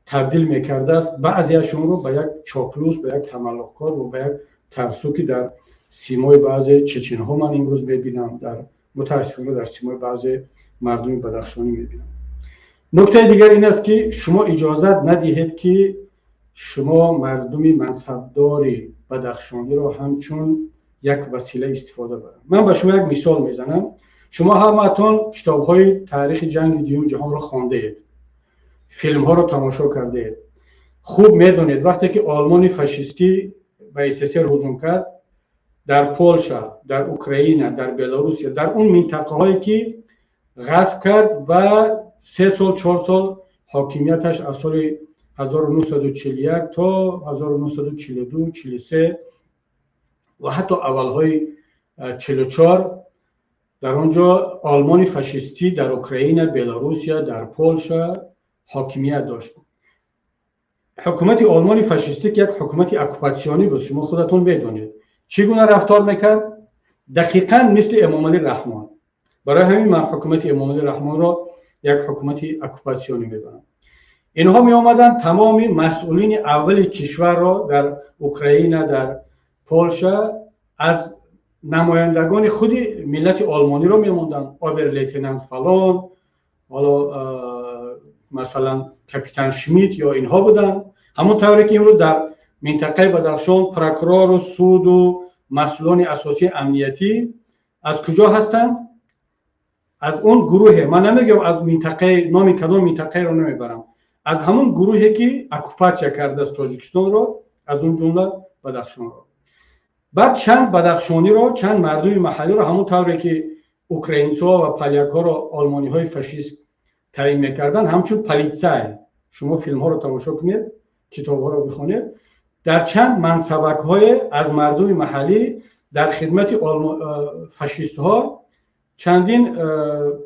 تبدیل میکرده است، بعضیشون رو به یک چاپلوس، به یک تملقکار و به یک ترسو که در سیمای بعضی چچن ها من امروز ببینم، در متاسفانه در سیمای بعضی مردم بدخشانی میبینم. نکته دیگر این است که شما اجازت ندهید که شما مردم منصبدار بدخشانی را همچون یک وسیله استفاده برند. من به شما یک مثال میزنم. شما همتون کتاب های تاریخ جنگ دوم جهان را خوانده اید، فیلم ها را تماشا کرده اید. خوب میدونید وقتی که آلمان فاشیستی به SSR هجوم کرد، در پولشا، در اوکراین، در بلاروسیا، در اون منطقه هایی که غصب کرد و 3 سال 4 سال حاکمیتش از سال 1941 تا 1942 43 و حتی اولهای 44 در آنجا آلمان فاشیستی در اوکراین، بلاروسیا، در پولشا حاکمیت داشت. حکومت آلمان فاشیستی که یک حکومت اکوپاسیونی بود، شما خودتون بدونید چگونه رفتار میکرد، دقیقاً مثل امام علی رحمان. برای همین من حکومت امام علی رحمان را یک حکومت اکوپاسیونی میدونم. اینها می آمدن تمام مسئولین اول کشور را در اوکراین، در پولشا از نمایندگان خود ملت آلمانی را میموندن، آبرلیتنانت فلان، حالا مثلا کاپیتان شمیت یا اینها بودن. همونطوری که امروز در منطقه بدخشان پروکورور و سود و مسئولان اساسی امنیتی از کجا هستند؟ از اون گروه، من نمیگم از منطقه، نام کدام منطقه رو نمیبرم، از همون گروهی که اکوپاسیا کرده است تاجیکستان رو، از اون جمله بدخشان رو. بعد چند بدخشانی رو، چند مردم محلی رو همونطوری که اوکراینس‌ها و پالیاک‌ها رو آلمانی‌های فاشیست تعیین می‌کردن، همچون پالیتسای، شما فیلم ها رو تماشا کنید، کتاب ها رو بخونید، در چند منصبک‌های از مردم محلی در خدمت فاشیست ها چندین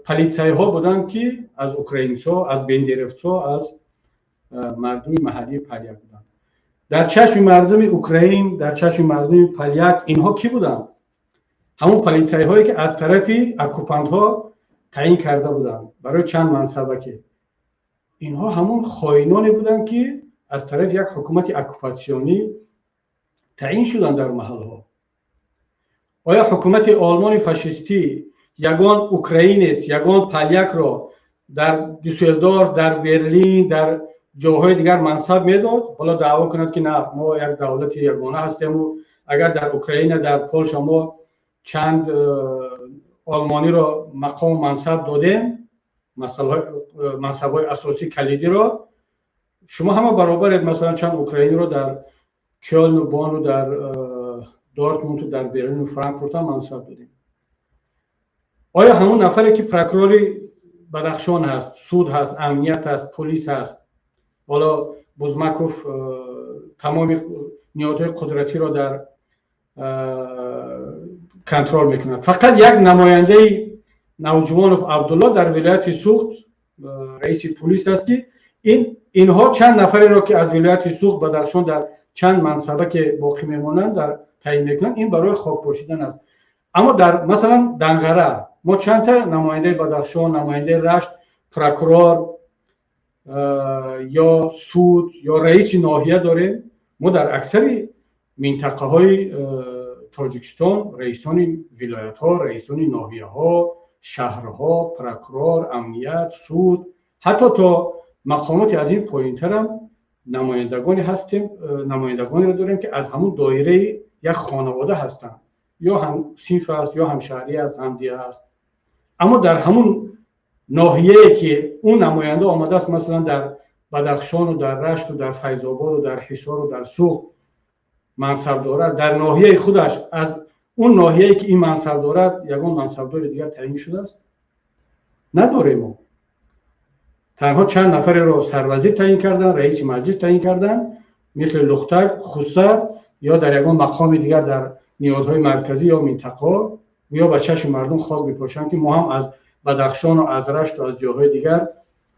پالیتسای ها بودن که از اوکراینس‌ها، از بندرفت‌ها، از مردم محلی پالیاک بودن. در چشم مردم اوکراین، در چشم مردم پالیاک اینها کی بودن؟ همون پالیتسای هایی که از طرف اکوپانت ها تعیین کرده بودن برای چند منصبه. اینها همون خائنانی بودن که از طرف یک حکومت اکوپاسیونی تعیین شدن در محل ها. آیا حکومت آلمان فاشیستی یگان اوکراینیست، یگان پالیاک را در دوسلدورف، در برلین، در جاهای دیگر منصب میداد؟ حالا دعوا کند که نه، ما یک دولت یگانه هستیم و اگر در اوکراین، در پولش ما چند آلمانی را مقام منصب دادیم، منصب‌های اساسی کلیدی را، شما همه برابرید. مثلا چند اوکراینی را در کلن و بان و در دورتموند و در برلین و فرانکفورت هم منصب دادیم. آیا همون نفری که پروکوروری بدخشان هست، سود هست، امنیت هست، پلیس هست، حالا بوزماکوف تمام نیروهای قدرتی را در کنترل میکنه، فقط یک نماینده نوجوان عبدالله در ولایت سوخت رئیس پلیس است که اینها چند نفری را که از ولایت سوخت بدخشان در چند منصبه که باقی میمونند در تعیین میکنن، این برای خاک پوشیدن است. اما در مثلا دنغره ما چند تا نماینده بدخشان، نماینده رشت، پروکورور یا سود یا رئیس ناحیه داریم. ما در اکثر منطقه های تاجیکستان رئیسان ولایت ها، رئیسان ناحیه ها، شهرها، پروکورور، امنیت، سود، حتی تا مقامات از این پایین‌تر هم نمایندگانی هستیم، نمایندگانی رو داریم که از همون دایره یک خانواده هستن، یا هم صنف است، یا هم شهری است، هم دیه است. اما در همون ناحیه‌ای که اون نماینده آمده است، مثلا در بدخشان و در رشت و در فیض آباد و در حصار و در سوق منصب دارد، در ناحیه خودش از اون ناحیه‌ای که این منصب دارد یگان منصبدار دیگر تعیین شده است؟ نداریم. ما تنها چند نفر رو سروزیر تعیین کردن، رئیس مجلس تعیین کردن، مثل لختک، خسر، یا در یگان مقام دیگر در نهادهای مرکزی یا منطقه، یا به چشم مردم خواب بپاشند که ما هم از بدخشان و از رشت و از جاهای دیگر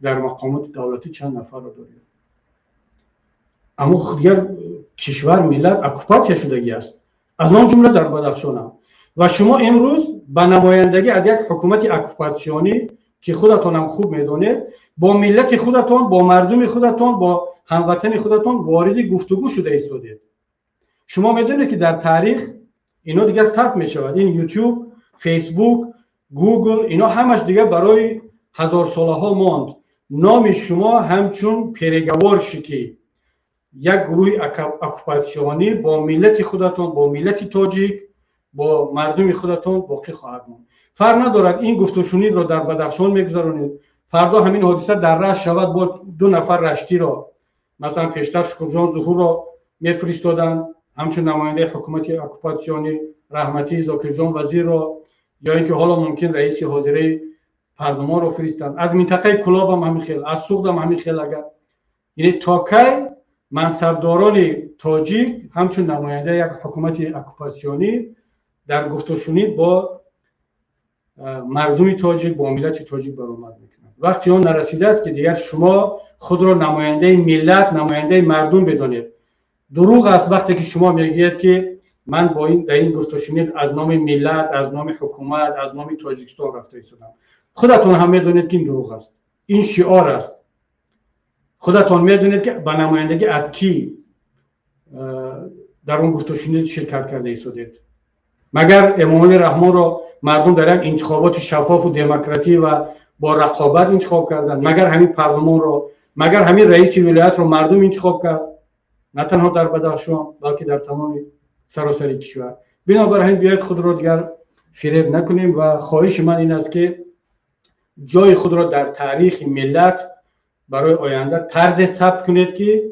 در مقامات دولتی چند نفر رو داریم. اما دیگر کشور ملت اکوپاسیون شدگی است، از آن جمله در بدخشان هم. و شما امروز به نمایندگی از یک حکومت اکوپاسیونی که خودتان هم خوب میدونید، با ملت خودتان، با مردم خودتان، با هموطن خودتان وارد گفتگو شده ایستادید. شما میدونید که در تاریخ اینا دیگه ثبت میشود. این یوتیوب، فیسبوک، گوگل، اینا همش دیگه برای هزار ساله ها ماند. نام شما همچون پیرگوار شکی یک گروه اکوپاسیونی با ملت خودتان، با ملت تاجیک، با مردم خودتان باقی خواهد ماند. فرق ندارد این گفتگوشونی رو در بدخشان میگذارونید، فردا همین حادثه در رشت شود، با 2 نفر رشتی را مثلا پیشتر شکرجان ظهور را میفرستادن همچون نماینده حکومت اکوپاسیونی، رحمتی زاکرجان وزیر را، یا اینکه حالا ممکن رئیس حاضره پارلمان رو فرستند. از منطقه کلاب هم همین خیل، از سوق هم همین خیل. اگر یعنی تا کی منصبداران تاجیک همچون نماینده یک حکومت اکوپاسیونی در گفتگوشونی با مردم تاجیک، با ملت تاجیک برآمد میکنند؟ وقتی اون نرسیده است که دیگر شما خود را نماینده ملت، نماینده مردم بدانید. دروغ است وقتی که شما میگید که من با این در این گفتگوشونی از نام ملت، از نام حکومت، از نام تاجیکستان رفته ایستادم. خودتون هم میدونید که این دروغ است، این شعار است. خودتون میدونید که به نمایندگی از کی در اون گفتگوشونی شرکت کرده ایستادید؟ مگر امامان رحمان را مردم در یک انتخابات شفاف و دموکراتی و با رقابت انتخاب کردند؟ مگر همین پارلمان را، مگر همین رئیس ولایت را مردم انتخاب کرد؟ نه تنها در بدخشان بلکه در تمام سراسر کشور. بنابراین بیاید خود را دیگر فریب نکنیم و خواهش من این است که جای خود را در تاریخ ملت برای آینده طرز ثبت کنید که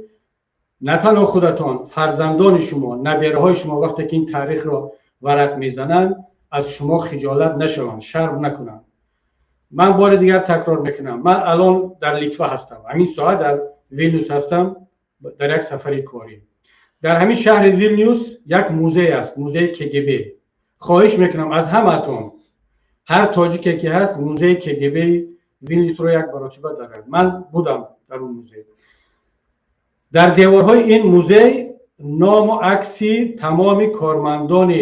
نه تنها خودتان، فرزندان شما، نبیرهای شما وقتی که این تاریخ را ورق میزنن از شما خجالت نشوند، شرم نکنند. من بار دیگر تکرار میکنم، من الان در لیتوا هستم، همین ساعت در ویلنیوس هستم در یک سفری کاری. در همین شهر ویلنیوس یک موزه است، موزه KGB. خواهش میکنم از همتون، هر تاجیکی که هست موزه KGB ویلنیوس رو یک مرتبه دارد. من بودم در اون موزه. در دیوارهای این موزه نام و عکسی تمام کارمندان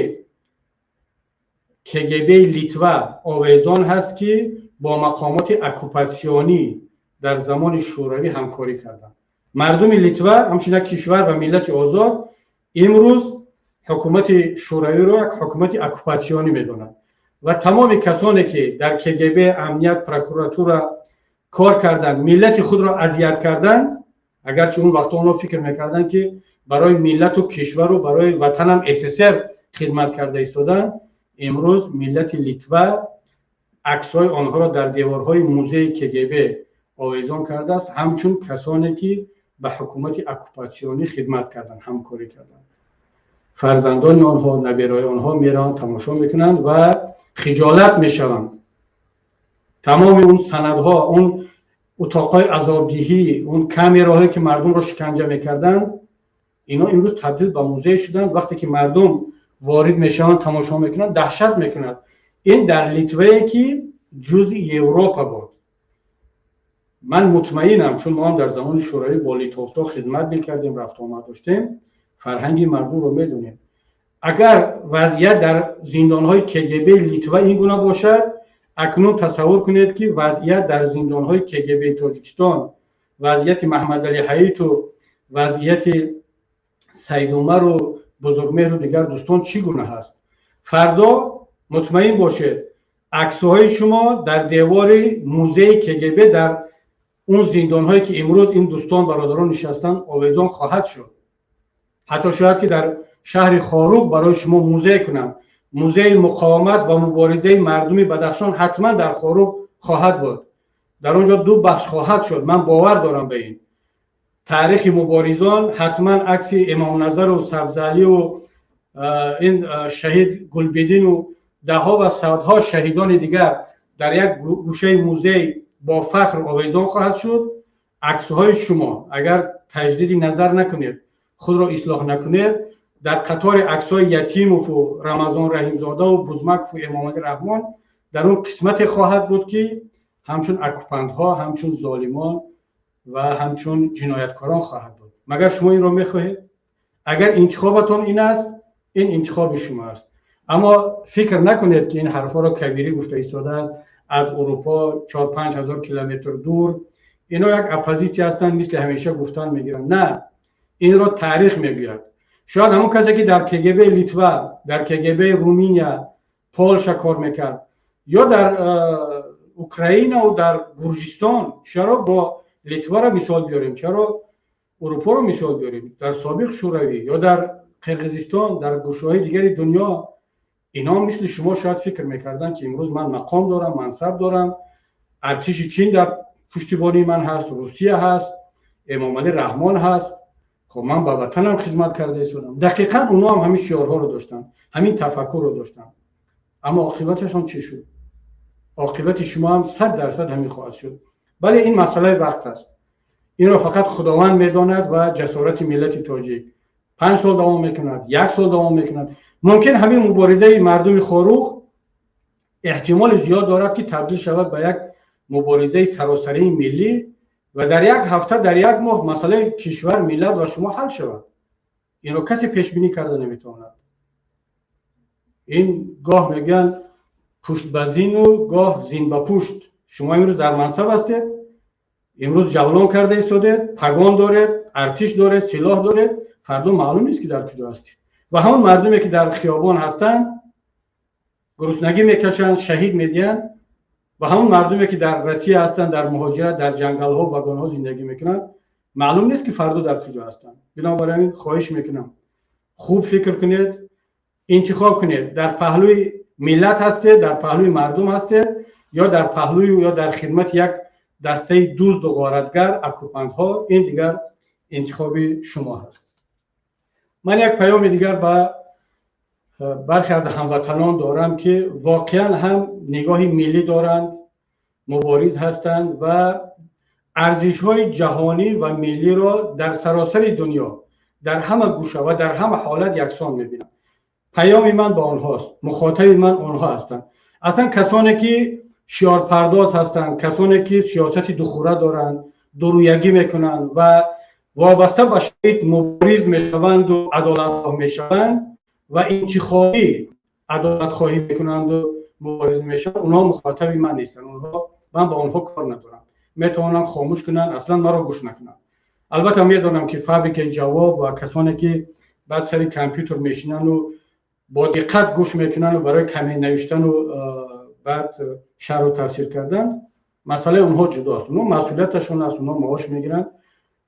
KGB لیتوا آویزان هست که با مقامات اکوپاسیونی در زمان شوروی همکاری کردند. مردم لیتوا همچنین کشور و ملت آزاد امروز حکومت شوروی رو یک حکومت اکوپاسیونی میدونند و تمام کسانی که در KGB، امنیت، پروکوراتور کار کردند، ملت خود را اذیت کردند، اگرچه اون وقت اونا فکر میکردن که برای ملت و کشور و برای وطن هم SSR خدمت کرده ایستادن، امروز ملت لیتوا عکس‌های آنها را در دیوارهای موزه KGB آویزان کرده است، همچون کسانی که به حکومت اکوپاسیونی خدمت کردند، همکاری کردند. فرزندان آنها، نبیرای آنها میرن تماشا میکنند و خجالت میشوند. تمام اون سندها، اون اتاقای عذابدهی، اون کامراهایی که مردم رو شکنجه میکردند، اینا امروز تبدیل به موزه شدن. وقتی که مردم وارد میشن تماشا میکنن دهشت میکنند. این در لیتوایی که جزء اروپا بود. من مطمئنم چون ما هم در زمان شوروی با لیتوستا خدمت میکردیم، رفت آمد داشتیم، فرهنگ مردم رو میدونیم. اگر وضعیت در زندانهای KGB لیتوا این گونه باشد، اکنون تصور کنید که وضعیت در زندان‌های کگب تاجیکستان، وضعیت محمد علی حیات و وضعیت سید عمر و بزرگمهر و دیگر دوستان چگونه هست. فردا مطمئن باشید عکس‌های شما در دیوار موزه کگب در اون زندان‌هایی که امروز این دوستان برادران نشستن آویزان خواهد شد. حتی شاید که در شهر خاروق برای شما موزه کنم، موزه مقاومت و مبارزه مردم بدخشان حتما در خاروق خواهد بود. در اونجا دو بخش خواهد شد. من باور دارم به این. تاریخ مبارزان حتما عکس امام نظر و سبزعلی و این شهید گلبدین و دهها و صدها شهیدان دیگر در یک گوشه موزه با فخر آویزان خواهد شد. عکس‌های شما اگر تجدید نظر نکنید، خود را اصلاح نکنید، در قطار عکس‌های یتیموف و رمضان رحیمزاده و بزمکوف و امام علی رحمان در اون قسمت خواهد بود که همچون اکوپندها، همچون ظالمان و همچون جنایتکاران خواهد بود. مگر شما این را میخواهید؟ اگر انتخابتون این است، این انتخاب شما است. اما فکر نکنید که این حرفا را کبیری گفته ایستاده است از اروپا 4-5 هزار کیلومتر دور. اینا یک اپوزیسی هستند، مثل همیشه گفتن میگیرن. نه، این را تاریخ میگوید. شاید همون کسی که در کگب لیتوا، در کگب رومانیا، پولش کار میکرد، یا در اوکراین و در گرجستان، چرا با لیتوا را مثال بیاریم، چرا اروپا را مثال بیاریم، در سابق شوروی یا در قرقیزستان، در گوشه‌های دیگر دنیا، اینا مثل شما شاید فکر میکردن که امروز من مقام دارم، منصب دارم، ارتش چین در پشتیبانی من هست، روسیه هست، امام علی رحمان هست، خب من با وطنم خدمت کرده ایستادم. دقیقاً اونا هم همین شعارها رو داشتن، همین تفکر رو داشتن. اما عاقبتشون چی شد؟ عاقبت شما هم 100% همین خواهد شد. بله، این مسئله وقت است. این را فقط خداوند میداند و جسارت ملت تاجیک. 5 سال دوام میکند، 1 سال دوام میکند. ممکن همین مبارزه مردم خاروق احتمال زیاد دارد که تبدیل شود به یک مبارزه سراسری ملی و در یک هفته، در یک ماه مسئله کشور، ملت و شما حل شود. این رو کسی پیش بینی کرده نمیتواند. این گاه میگن پشت به زین و گاه زین به پشت. شما امروز در منصب هستید، امروز جولان کرده ایستادید، پگان دارید، ارتش دارید، سلاح دارید، فردا معلوم نیست که در کجا هستید. و همون مردمی که در خیابان هستن گرسنگی میکشن، شهید میدین، و همون مردمی که در روسیه هستن، در مهاجرت، در جنگل ها و وگان ها زندگی میکنن، معلوم نیست که فردا در کجا هستن. بنابراین خواهش میکنم خوب فکر کنید، انتخاب کنید. در پهلوی ملت هستید، در پهلوی مردم هستید، یا در پهلوی یا در خدمت یک دسته دزد و غارتگر، اکوپنت‌ها. این دیگر انتخاب شما هست. من یک پیام دیگر به برخی از هموطنان دارم که واقعا هم نگاه ملی دارند، مبارز هستند و ارزش‌های جهانی و ملی را در سراسر دنیا، در همه گوشه و در همه حالت یکسان می‌بینند. پیام من به آنهاست، مخاطب من آنها هستند. اصلا کسانی که شعار پرداز هستند، کسانی که سیاست دخوره دارند، درویگی میکنند و وابسته به شرایط مبارز میشوند و عدالت میشوند و انتخابی عدالت خواهی میکنند و مبارز میشوند، اونها مخاطب من نیستن. من با اونها کار ندارم. میتونن خاموش کنن، اصلا مرا گوش نکنن. البته میدونم که فابریکه جواب و کسانی که بعد سر کامپیوتر میشینن و با دقت گوش میکنن و برای کمی نوشتن و بعد شرح و تفسیر کردن، مسئله اونها جداست. اونها مسئولیتشون است، اونها معاش میگیرن،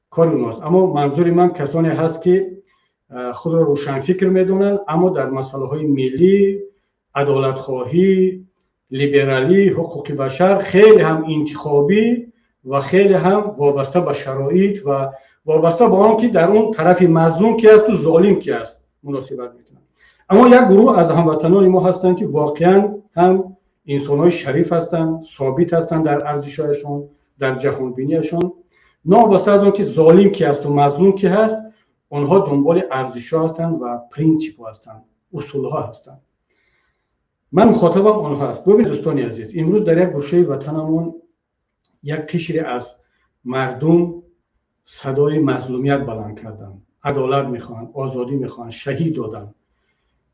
کار اونهاست. اما منظور من کسانی هست که خود را روشن فکر میدونن، اما در مسئله های ملی، عدالت خواهی، لیبرالی، حقوق بشر خیلی هم انتخابی و خیلی هم وابسته به شرایط و وابسته به آن که در اون طرف مظلوم کی است و ظالم کی است مناسبت میکنن. اما یک گروه از هموطنان ما هستند که واقعا هم انسان‌های شریف هستند، ثابت هستند در ارزش‌هایشون، در جهان بینیشون، نابسته از اون که ظالم کی است و مظلوم کی هست، اونها دنبال ارزش‌ها هستند و پرینسیپ هستند، اصول‌ها هستند. من مخاطبم آنها است. ببین دوستان عزیز، امروز در یک گوشه وطنمون یک قشر از مردم صدای مظلومیت بلند کردن، عدالت میخوان، آزادی میخوان، شهید دادن.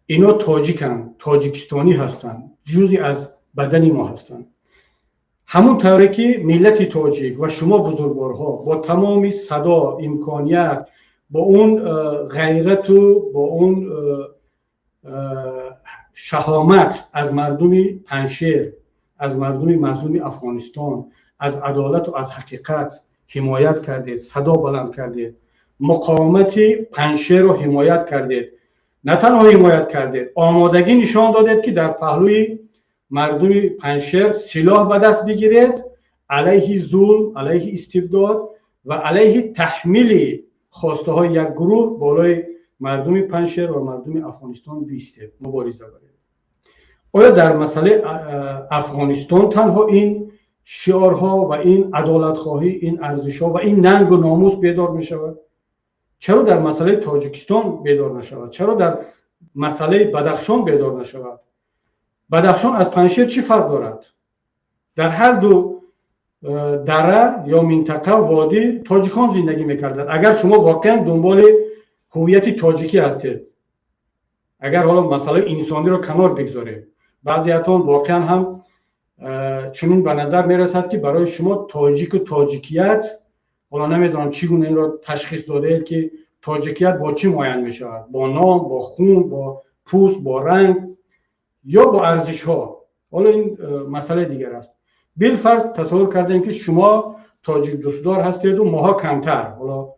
اینا تاجیکن، تاجیکستانی هستن، جزئی از بدنی ما هستند. همون طوری که ملت تاجیک و شما بزرگوارها با تمام صدا، امکانیت، با اون غیرت و با اون شهامت از مردم پنشیر، از مردم مظلوم افغانستان، از عدالت و از حقیقت حمایت کردید، صدا بلند کردید، مقاومت پنشیر رو حمایت کردید. نه تنها حمایت کردید، آمادگی نشان دادید که در پهلوی مردم پنشیر سلاح به دست بگیرید، علیه ظلم، علیه استبداد و علیه تحمیل خواسته های یک گروه بالای مردم پنشیر و مردم افغانستان بیستید، مبارزه کنید. آیا در مسئله افغانستان تنها این شعارها و این عدالت خواهی، این ارزش ها و این ننگ و ناموس بیدار می شود؟ چرا در مسئله تاجیکستان بیدار نشود؟ چرا در مسئله بدخشان بیدار نشود؟ بدخشان از پنشیر چی فرق دارد؟ در هر دو دره یا منطقه وادی تاجیکان زندگی میکردند. اگر شما واقعا دنبال هویت تاجیکی هستید، اگر حالا مسئله انسانی رو کنار بگذارید، بعضیاتون واقعا هم چنین به نظر میرسد که برای شما تاجیک و تاجیکیت، حالا نمیدونم چگونه این رو تشخیص داده که تاجیکیت با چی معین می شود؟ با نام، با خون، با پوست، با رنگ یا با ارزش ها؟ حالا این مسئله دیگر است. بالفرض تصور کردیم که شما تاجیک دوستدار هستید و ماها کمتر، حالا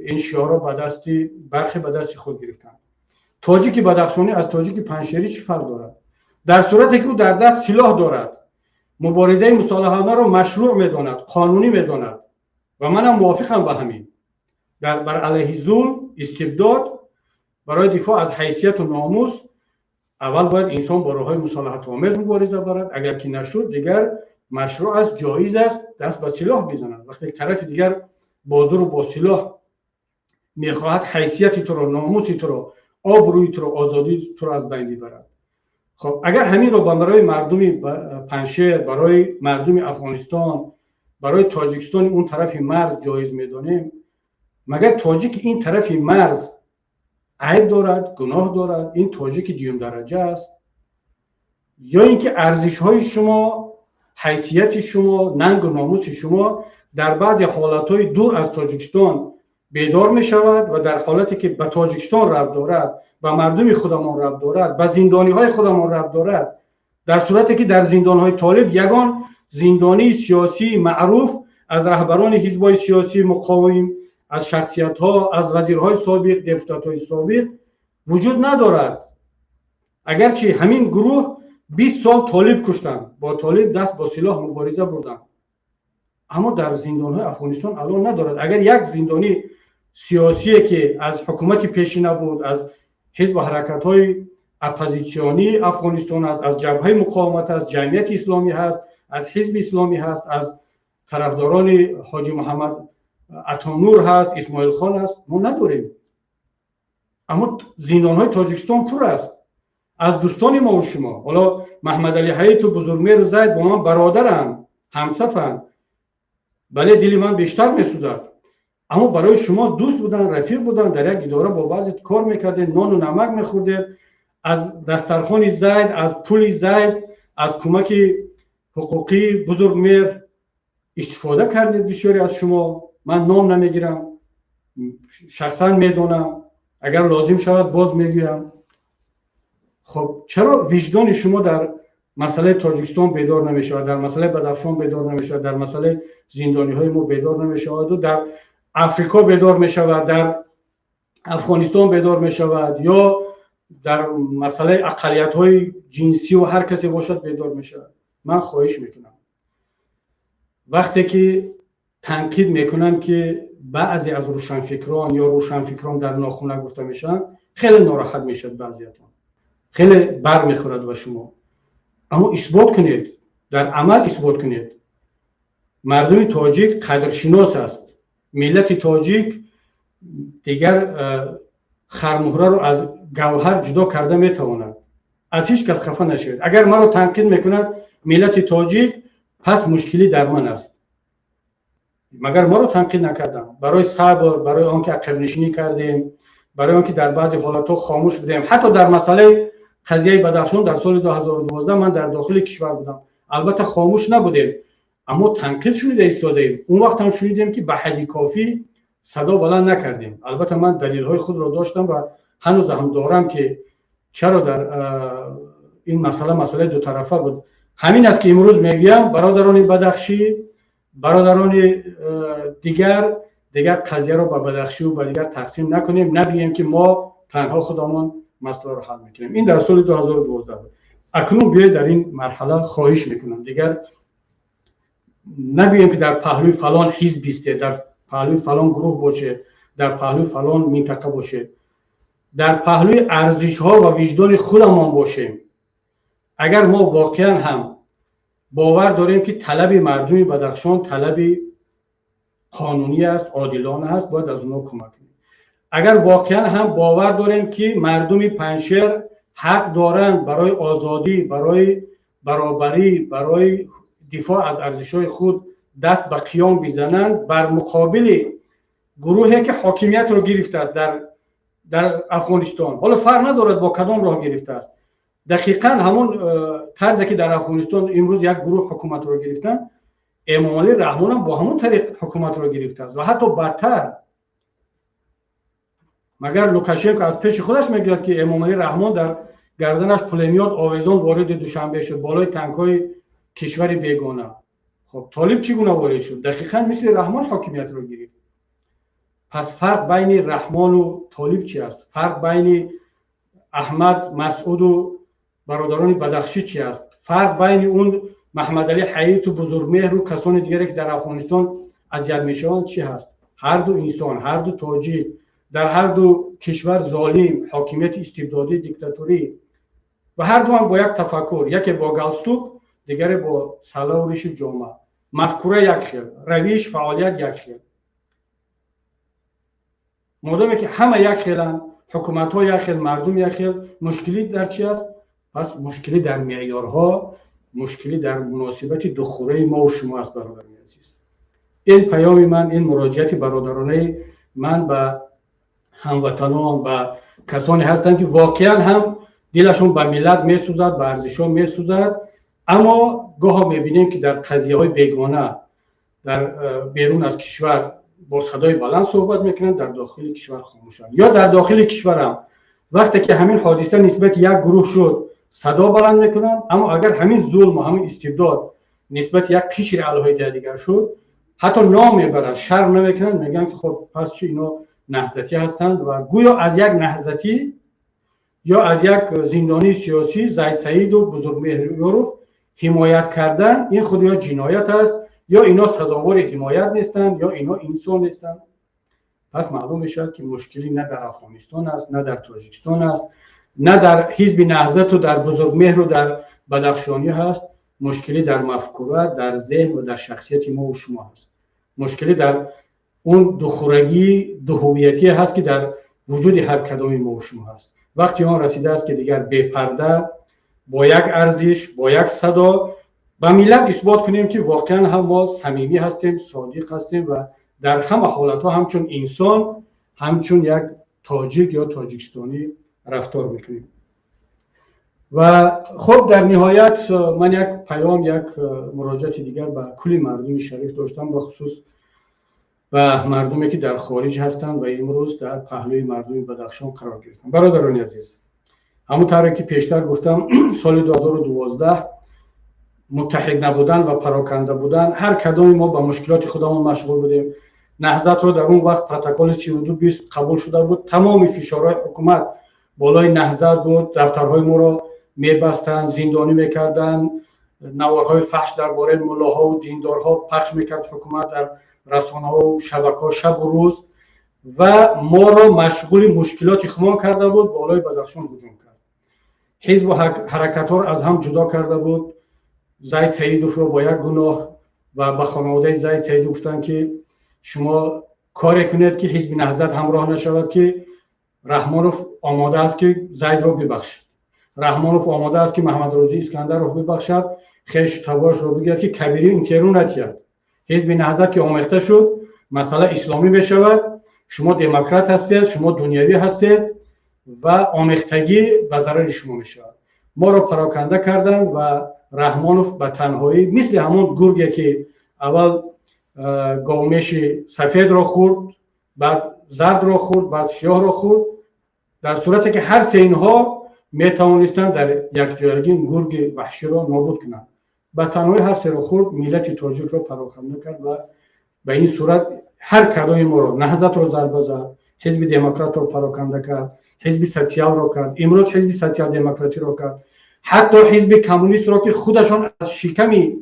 این شعارها به دستی برخی به دستی خود گرفتن. تاجیک بدخشانی از تاجیک پنشیری چه فرق دارد؟ در صورتی که او در دست سلاح دارد، مبارزه مصالحانه را مشروع میداند، قانونی میداند و منم موافقم به همین. بر علیه ظلم، استبداد، برای دفاع از حیثیت و ناموس اول باید انسان با راههای مصالحت آمیز مبارزه برد. اگر که نشد دیگر مشروع است، جایز است دست به سلاح بزند. وقتی طرف دیگر با زور و با سلاح میخواهد حیثیت تو را، ناموس تو را، آبروی تو را، آزادی تو را از بین ببرد. خب اگر همین رو برای مردم پنشیر، برای مردم افغانستان، برای تاجیکستان اون طرف مرز جایز میدانیم، مگر تاجیک این طرف مرز عیب دارد، گناه دارد؟ این تاجیک دیوم درجه است؟ یا اینکه ارزش های شما، حیثیت شما، ننگ و ناموس شما در بعضی حالت های دور از تاجیکستان بیدار می شود و در حالتی که به تاجیکستان ربط دارد، به مردم خودمان ربط دارد، به زندانی های خودمان ربط دارد، در صورتی که در زندان های طالب یگان زندانی سیاسی معروف از رهبران حزب‌های سیاسی مقاوم، از شخصیت ها، از وزیرهای سابق، دپوتات های سابق وجود ندارد. اگرچه همین گروه 20 سال طالب کشتن، با طالب دست با سلاح مبارزه بردن، اما در زندان های افغانستان الان ندارد. اگر یک زندانی سیاسی که از حکومت پیشینه بود، از حزب و حرکت های اپوزیسیونی افغانستان است، از جبهه مقاومت است، جمعیت اسلامی هست، از حزب اسلامی هست، از طرفداران حاجی محمد عطانور هست، اسماعیل خان هست، ما نداریم. اما زندان های تاجیکستان پر است از دوستان ما و شما. حالا محمد علی حیات و بزرگمیر زید با من برادرم، همصفن، بله دل من بیشتر میسوزد، اما برای شما دوست بودن، رفیق بودن، در یک اداره با بعضی کار میکردین، نان و نمک میخوردید، از دسترخوان زید، از پول زید، از کمک حقوقی بزرگمیر استفاده کردید. بسیاری از شما، من نام نمیگیرم، شخصا میدونم، اگر لازم شود باز میگویم. خب چرا وجدان شما در مسئله تاجیکستان بیدار نمیشود، در مسئله بدخشان بیدار نمیشود، در مسئله زندانی های ما بیدار نمیشود و در افریقا بیدار میشود، در افغانستان بیدار میشود، یا در مسئله اقلیت های جنسی و هر کسی باشد بیدار میشود؟ من خواهش میکنم وقتی که تنقید میکنن که بعضی از روشنفکران یا روشنفکران در ناخونه گفته میشن، خیلی ناراحت میشد، بعضیاتون خیلی بر میخورد به شما. اما اثبات کنید، در عمل اثبات کنید. مردم تاجیک قدرشناس است. ملت تاجیک دیگر خرمهره رو از گوهر جدا کرده میتواند. از هیچ کس خفه نشید. اگر مرا تنقید میکند ملت تاجیک، پس مشکلی در من است. مگر ما رو تنقید نکردم؟ برای صبر، برای آنکه عقب نشینی کردیم، برای آنکه در بعضی حالات خاموش بودیم، حتی در مسئله قضیه بدخشان در سال 2012 من در داخل کشور بودم، البته خاموش نبودیم اما تنقید شده ایستادیم. اون وقت هم شنیدیم که به حد کافی صدا بلند نکردیم. البته من دلیل های خود را داشتم و هنوز هم دارم که چرا در این مسئله دو طرفه بود. همین است که امروز میگم برادران بدخشی، برادران دیگر قضیه رو به بدخشی و به دیگر تقسیم نکنیم، نگیم که ما تنها خودمون مسئله رو حل میکنیم. این در سال 2012 بود. اکنون بیاید در این مرحله خواهش میکنم دیگر نگویم که در پهلوی فلان حزب است، در پهلوی فلان گروه باشه، در پهلوی فلان منطقه باشه، در پهلوی ارزش ها و وجدان خودمان باشیم. اگر ما واقعا هم باور داریم که طلب مردم بدخشان طلب قانونی است، عادلانه است، باید از اونها کمک کنیم. اگر واقعا هم باور داریم که مردم پنجشیر حق دارند برای آزادی، برای برابری، برای دفاع از ارزش‌های خود دست به قیام بزنند بر مقابل گروهی که حاکمیت رو گرفته است در افغانستان، حالا فرق ندارد با کدام راه گرفته است، دقیقاً همون طرزی که در افغانستان امروز یک گروه حکومت رو گرفتن، امامعلی رحمان هم با همون طریق حکومت رو گرفته است و حتی بدتر. مگر لوکاشنکو از پیش خودش میگوید که امامعلی رحمان در گردنش پولمیات آویزان وارد دوشنبه شد بالای تانک‌های کشور بیگانه. خب طالب چگونه وارد شد؟ دقیقاً مثل رحمان حاکمیت رو گرفت. پس فرق بین رحمان و طالب چی است؟ فرق بین احمد مسعود و برادران بدخشی چی است؟ فرق بین اون محمد علی حیات و بزرگمهر و کسان دیگری که در افغانستان اذیت میشوند چی هست؟ هر دو انسان، هر دو تاجی، در هر دو کشور ظالم، حاکمیت استبدادی، دیکتاتوری و هر دو هم با یک تفکر، یکی با گالستوک، دیگری با سلا و ریش جامعه، مفکوره یک خیل، روش فعالیت یک خیل. مادامی که همه یک خیلن، حکومت ها یک خیل، مردم یک خیل، مشکلی در چی است؟ پس مشکلی در معیارها، مشکلی در مناسبت دو خوره ما و شما است برادران عزیز. این پیام من، این مراجعت برادرانه من به هموطنان، به کسانی هستند که واقعا هم دلشون به ملت میسوزد، به ارزش‌ها میسوزد، اما گاه میبینیم که در قضیه های بیگانه در بیرون از کشور با صدای بلند صحبت میکنن، در داخل کشور خاموشن. یا در داخل کشور هم وقتی که همین حادثه نسبت یک گروه شد صدا بلند میکنن، اما اگر همین ظلم و همین استبداد نسبت یک قشر علیحده دیگر شد حتی نام میبرن، شرم نمیکنن، میگن که خب پس چی اینا نهضتی هستند و گویا از یک نهضتی یا از یک زندانی سیاسی زید سعید و بزرگمهر یوروف حمایت کردن این خود یا جنایت است یا اینا سزاوار حمایت نیستند یا اینا انسان نیستند. پس معلوم میشه که مشکلی نه در افغانستان است، نه در تاجیکستان است، نه در حزب نهضت و در بزرگمهر و در بدخشانی هست. مشکلی در مفکوره، در ذهن و در شخصیت ما و شما هست. مشکلی در اون دوخورگی، دوهویتی هست که در وجود هر کدام ما و شما هست. وقتی آن رسیده است که دیگر بی پرده با یک ارزش، با یک صدا به ملت اثبات کنیم که واقعا هم ما صمیمی هستیم، صادق هستیم و در همه حالتها همچون انسان، همچون یک تاجیک یا تاجیکستانی رفتار میکنیم. و خب در نهایت من یک پیام، یک مراجعت دیگر به کل مردم شریف داشتم، به خصوص به مردمی که در خارج هستند و امروز در پهلوی مردم بدخشان قرار گرفتند. برادران عزیز، همونطور که پیشتر گفتم سال 2012 متحد نبودن و پراکنده بودن، هر کدام ما با مشکلات خودمون مشغول بودیم. نهضت رو در اون وقت پروتکل 3220 قبول شده بود، تمام فشارهای حکومت بالای نهضت بود، دفترهای ما رو میبستن، زندانی میکردن، نوارهای فحش درباره ملاها و دیندارها پخش میکرد حکومت در رسانه‌ها و شبکه‌ها شب و روز و ما رو مشغول مشکلات خودمان کرده بود، بالای بدخشان هجوم کرد. حزب و حرکت‌ها رو از هم جدا کرده بود. زید سعیدوف رو با یک گناه و به خانواده زید سعیدوف گفتن که شما کاری کنید که حزب نهضت همراه نشود که رحمانوف آماده است که زید رو ببخشد، رحمانوف آماده است که محمد روزی اسکندر رو ببخشد، خیش تواش رو بگیرد که کبیری این تیرون نتید. حزب نهضت که آمیخته شد مسئله اسلامی بشود، شما دموکرات هستید، شما دنیوی هستید و آمیختگی به ضرر شما می شود. ما را پراکنده کردند و رحمانوف به تنهایی مثل همون گرگی که اول گاومیش سفید را خورد، بعد زرد را خورد، بعد سیاه را خورد، در صورتی که هر سه اینها می توانستند در یک جایگی گرگ وحشی را نابود کنند. به تنهایی هر سه را خورد، ملت تاجیک را پراکنده کرد و به این صورت هر کدای ما را، نهضت را ضربه زد، حزب دموکرات را پراکنده کرد، حزب سوسیال را کرد، امروز حزب سوسیال دموکراتی را کرد، حتی حزب کمونیست را که خودشان از شکمی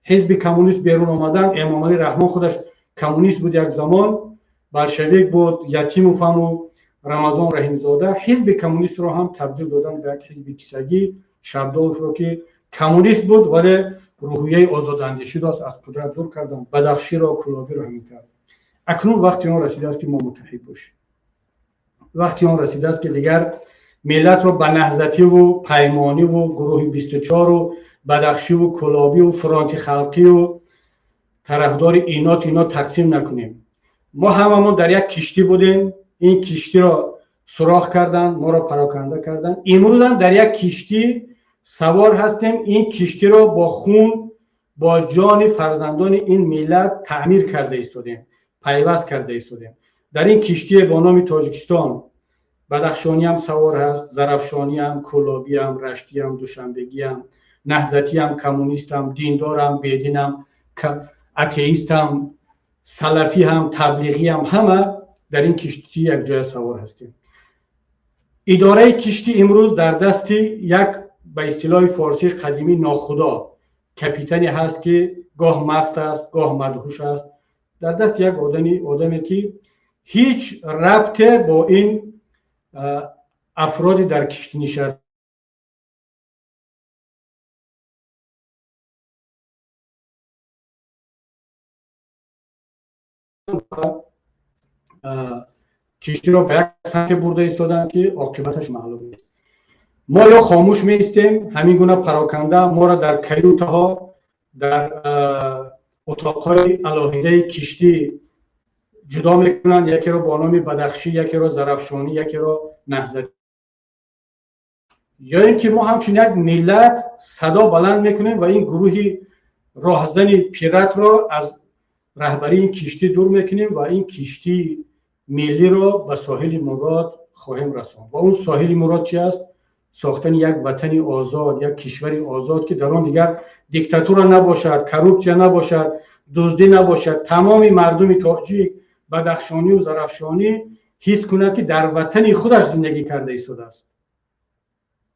حزب کمونیست بیرون آمدن. امام علی رحمان خودش کمونیست بود، یک زمان بلشویک بود، یتیم و رمضان رحیمزاده حزب کمونیست را هم تبدیل دادن به یک حزب کیسگی. شبدالف را که کمونیست بود ولی روحیه آزاداندیشی داشت، از قدرت دور کردن. بدخشی را، کلابی را همین کرد. اکنون وقتی آن رسیده است که ما متحد باشیم، وقتی آن رسیده است که دیگر ملت را به نهضتی و پیمانی و گروه 24 و بدخشی و کلابی و فرانتی خلقی و طرفدار اینا تقسیم نکنیم. ما هممون در یک کشتی بودیم، این کشتی را سوراخ کردن، ما را پراکنده کردن. امروز هم در یک کشتی سوار هستیم، این کشتی را با خون، با جان فرزندان این ملت تعمیر کرده ایستادیم، پیوست کرده ایستادیم. در این کشتی با نام تاجیکستان بدخشانی هم سوار هست، زرافشانی هم، کلابی هم، رشتی هم، دوشنبگی هم، نهضتی هم، کمونیست هم، دیندار هم، بیدین هم، اتئیست هم، سلفی هم، تبلیغی هم، همه در این کشتی یک جای سوار هستیم. اداره کشتی امروز در دست یک به اصطلاح فارسی قدیمی ناخدا کپیتانی هست که گاه مست است، گاه مدهوش است، در دست یک آدمی که هیچ ربط با این افرادی در کشتی نشسته کشتی را به یک سمت برده ایستادن که عاقبتش معلوم نیست. ما یا خاموش می ایستیم، همین گونه پراکنده ما را در کیوتها، در اتاقهای علاهیده کشتی جدا میکنن، یکی را با نام بدخشی، یکی را زرافشانی، یکی را نهضتی. یا اینکه ما همچون یک ملت صدا بلند میکنیم و این گروه راهزن پیرت را از رهبری این کشتی دور میکنیم و این کشتی ملی را به ساحل مراد خواهیم رساند. و اون ساحل مراد چی است؟ ساختن یک وطن آزاد، یک کشور آزاد که در آن دیگر دیکتاتور نباشد، کروپسیا نباشد، دزدی نباشد. تمام مردم تاجیک، بدخشانی و زرافشانی حس کند که در وطن خودش زندگی کرده ایستاده است،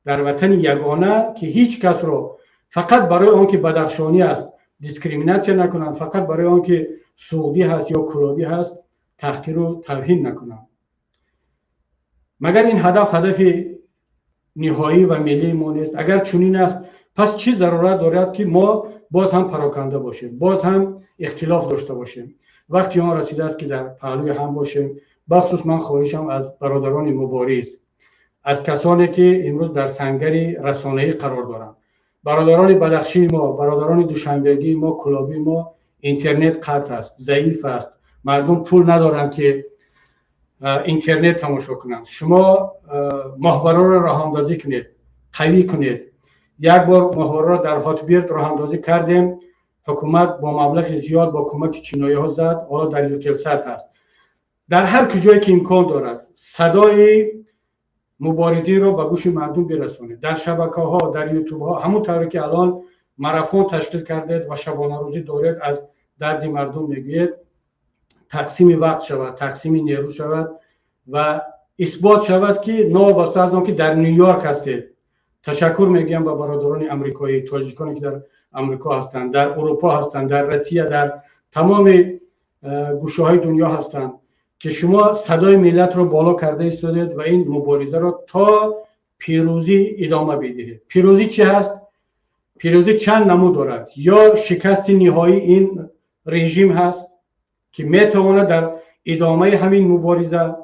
در وطن یگانه که هیچ کس را فقط برای آن که بدخشانی است دیسکریمیناسیون نکنند، فقط برای آن که سعودی هست یا کلابی هست تحقیر و توهین نکنند. مگر این هدف نهایی و ملی ما نیست؟ اگر چنین است پس چی ضرورت دارد که ما باز هم پراکنده باشیم، باز هم اختلاف داشته باشیم؟ وقتی آن رسیده است که در پهلوی هم باشیم. بخصوص من خواهشم از برادران مبارز، از کسانی که امروز در سنگر رسانه‌ای قرار دارند، برادران بدخشی ما، برادران دوشنبگی ما، کلابی ما، اینترنت قطع است، ضعیف است، مردم پول ندارند که اینترنت تماشا کنند. شما ماهواره را راه اندازی کنید، قوی کنید. یک بار ماهواره را در هاتبیرد راه اندازی کردیم، حکومت با مبلغ زیاد با کمک چینایی ها زد، حالا در یوتلسات هست. در هر کجایی که امکان دارد صدای مبارزین را به گوش مردم برسونید، در شبکه ها، در یوتیوب ها، همون طوری که الان ماراتون تشکیل کردید و شبانه روزی دارید از درد مردم میگویید. تقسیم وقت شود، تقسیم نیرو شود و اثبات شود که نوابسته از آن که در نیویورک هستید. تشکر میگم به برادران امریکایی، تاجیکانی که در امریکا هستند، در اروپا هستند، در روسیه، در تمام گوشه های دنیا هستند که شما صدای ملت رو بالا کرده ایستادید و این مبارزه را تا پیروزی ادامه بدهید. پیروزی چی هست؟ پیروزی چند نمود دارد. یا شکست نهایی این رژیم هست که میتواند در ادامه همین مبارزه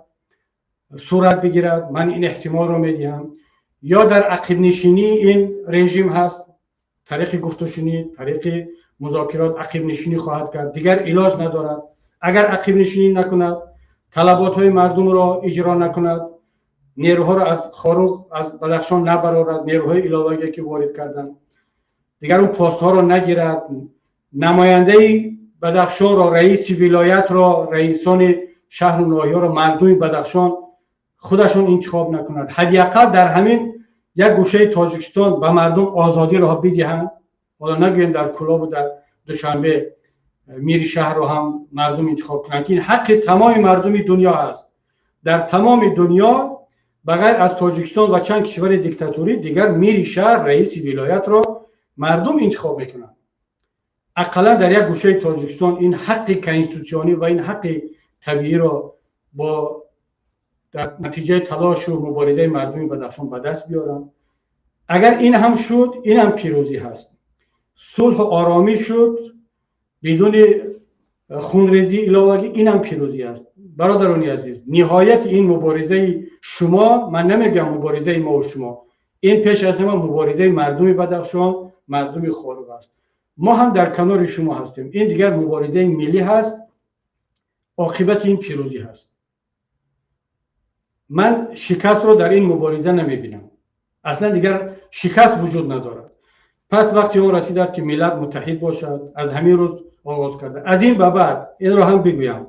صورت بگیرد، من این احتمال رو میدهم. یا در عقب نشینی این رژیم هست، طریق گفتگوشنی، طریق مذاکرات عقب نشینی خواهد کرد، دیگر علاج ندارد. اگر عقب نشینی نکند، طلبات های مردم را اجرا نکند، نیروها را از خاروق از بدخشان نبرارد، نیروهای ایلاوگی که وارد کردن دیگر اون پست ها را نگیرد، نماینده بدخشان را، رئیس ولایت را، رئیسان شهر و ناحیه را مردم بدخشان خودشون انتخاب نکنند. حداقل در همین یک گوشه تاجیکستان به مردم آزادی را بدهند. حالا نگویم در کلاب و در دوشنبه میری شهر را هم مردم انتخاب کنند. این حق تمام مردم دنیا هست. در تمام دنیا بغیر از تاجیکستان و چند کشور دیکتاتوری دیگر میری شهر، رئیس ولایت را مردم انتخاب میکنند. اقلا در یک گوشه تاجیکستان این حق کنستیتوسیونی و این حق طبیعی را با در نتیجه تلاش و مبارزه مردم بدخشان به دست بیارم. اگر این هم شد، این هم پیروزی هست. صلح و آرامی شد بدون خونریزی ایلاوگی، این هم پیروزی است. برادران عزیز، نهایت این مبارزه شما، من نمیگم مبارزه ما و شما، این پیش از همه مبارزه مردم بدخشان، مردم خاروق است. ما هم در کنار شما هستیم. این دیگر مبارزه ملی هست. عاقبت این پیروزی هست. من شکست رو در این مبارزه نمیبینم. اصلا دیگر شکست وجود ندارد. پس وقتی اون رسیده است که ملت متحد باشد، از همین روز آغاز کرده. از این به بعد این رو هم بگویم،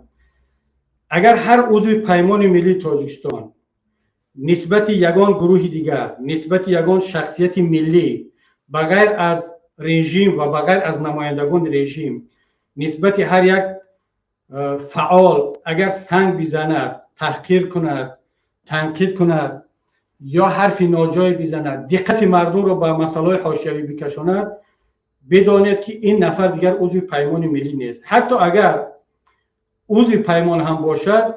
اگر هر عضو پیمان ملی تاجیکستان نسبت یگان گروه دیگر، نسبت یگان شخصیت ملی بغیر از رژیم و بغیر از نمایندگان رژیم، نسبت هر یک فعال اگر سنگ بزند، تحقیر کند، تنقید کند یا حرف ناجای بزند، دقت مردم را به مسائل حاشیه‌ای بکشاند، بدانید که این نفر دیگر عضو پیمان ملی نیست. حتی اگر عضو پیمان هم باشد،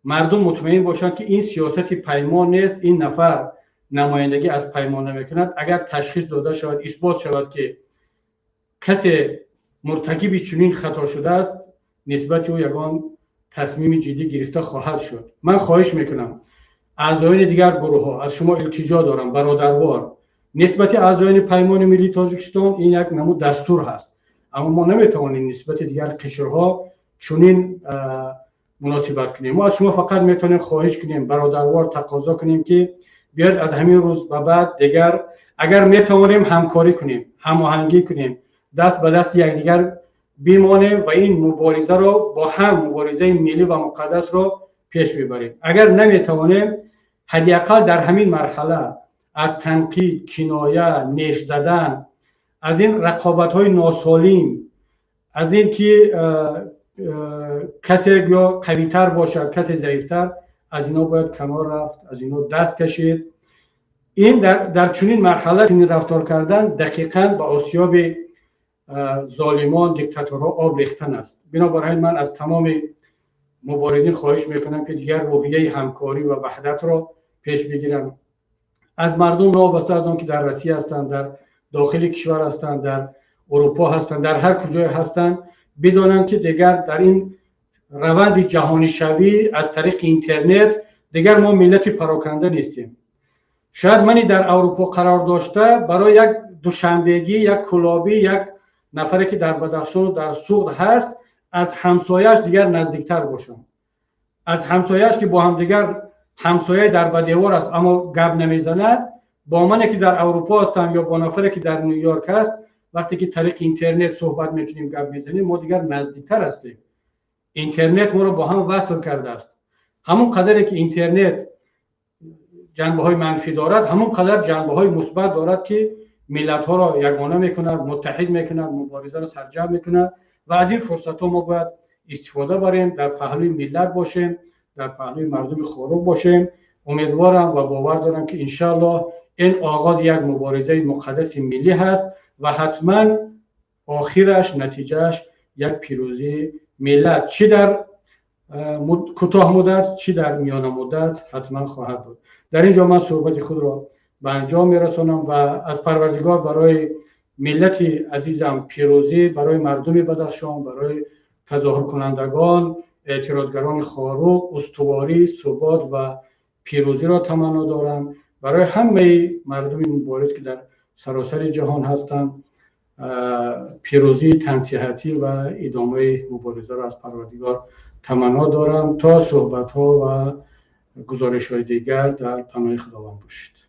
مردم مطمئن باشند که این سیاست پیمان نیست، این نفر نمایندگی از پیمان نمیکند. اگر تشخیص داده شود، اثبات شود که کسی مرتکب چنین خطا شده است، نسبت او یگان تصمیم جدی گرفته خواهد شد. من خواهش میکنم اعضایان دیگر گروه ها، از شما التجا دارم برادروار، نسبت اعضایان پیمان ملی تاجیکستان این یک نمود دستور هست، اما ما نمیتوانیم نسبت دیگر قشرها چنین مناسبت کنیم. ما از شما فقط میتونیم خواهش کنیم، برادروار تقاضا کنیم که بیاید از همین روز به بعد دیگر اگر میتوانیم همکاری کنیم، هماهنگی کنیم، دست به دست یکدیگر بمانیم و این مبارزه را با هم، مبارزه ملی و مقدس را پیش ببریم. اگر نمیتوانیم، حداقل در همین مرحله از تنقید، کنایه، نیش زدن، از این رقابت‌های ناسالم، از این که کسی یا قوی‌تر باشد، کسی ضعیف‌تر، از اینا باید کنار رفت، از اینا دست کشید. این در چنین مرحله چنین رفتار کردن دقیقاً به آسیاب ظالمان، دیکتاتورها آب ریختن است. بنابراین من از تمام مبارزین خواهش میکنم که دیگر روحیه همکاری و وحدت را پیش بگیرن. از مردم وابسته از اون که در روسیه هستند، در داخل کشور هستند، در اروپا هستند، در هر کجای هستند، بدانند که دیگر در این روند جهانی شوی از طریق اینترنت دیگر ما ملت پراکنده نیستیم. شاید منی در اروپا قرار داشته برای یک دوشنبگی، یک کلابی، یک نفری که در بدخشان و در سوغد هست، از همسایه‌اش دیگر نزدیکتر باشم. از همسایه‌اش که با هم دیگر همسایه در بدیوار است اما گپ نمیزند، با منی که در اروپا هستم یا با نفری که در نیویورک است، وقتی که طریق اینترنت صحبت میکنیم، گپ میزنیم، ما دیگر نزدیکتر هستیم. اینترنت ما رو با هم وصل کرده است. همون قدری که اینترنت جنبه‌های منفی دارد، همون قدر جنبه‌های مثبت دارد که ملت‌ها را یگانه می‌کند، متحد می‌کند، مبارزه را سرجم می‌کند و از این فرصت‌ها ما باید استفاده بریم، در پهلوی ملت باشیم، در پهلوی مردم خاروق باشیم. امیدوارم و باور دارم که انشالله این آغاز یک مبارزه مقدس ملی هست و حتما آخرش، نتیجهش یک پیروزی ملت، چه در کوتاه مدت چه در میان مدت حتما خواهد بود. در اینجا من صحبت خود را به انجام میرسانم و از پروردگار برای ملت عزیزم پیروزی، برای مردم بدخشان، برای تظاهر کنندگان، اعتراضگران خاروق استواری، ثبات و پیروزی را تمنا دارم. برای همه مردم مبارز که در سراسر جهان هستند، پیروزی تنصیحاتی و ادامه مبارزه را از پروردگار تمنا دارم تا صحبت ها و گزارش های دیگر در پناه خداوند باشید.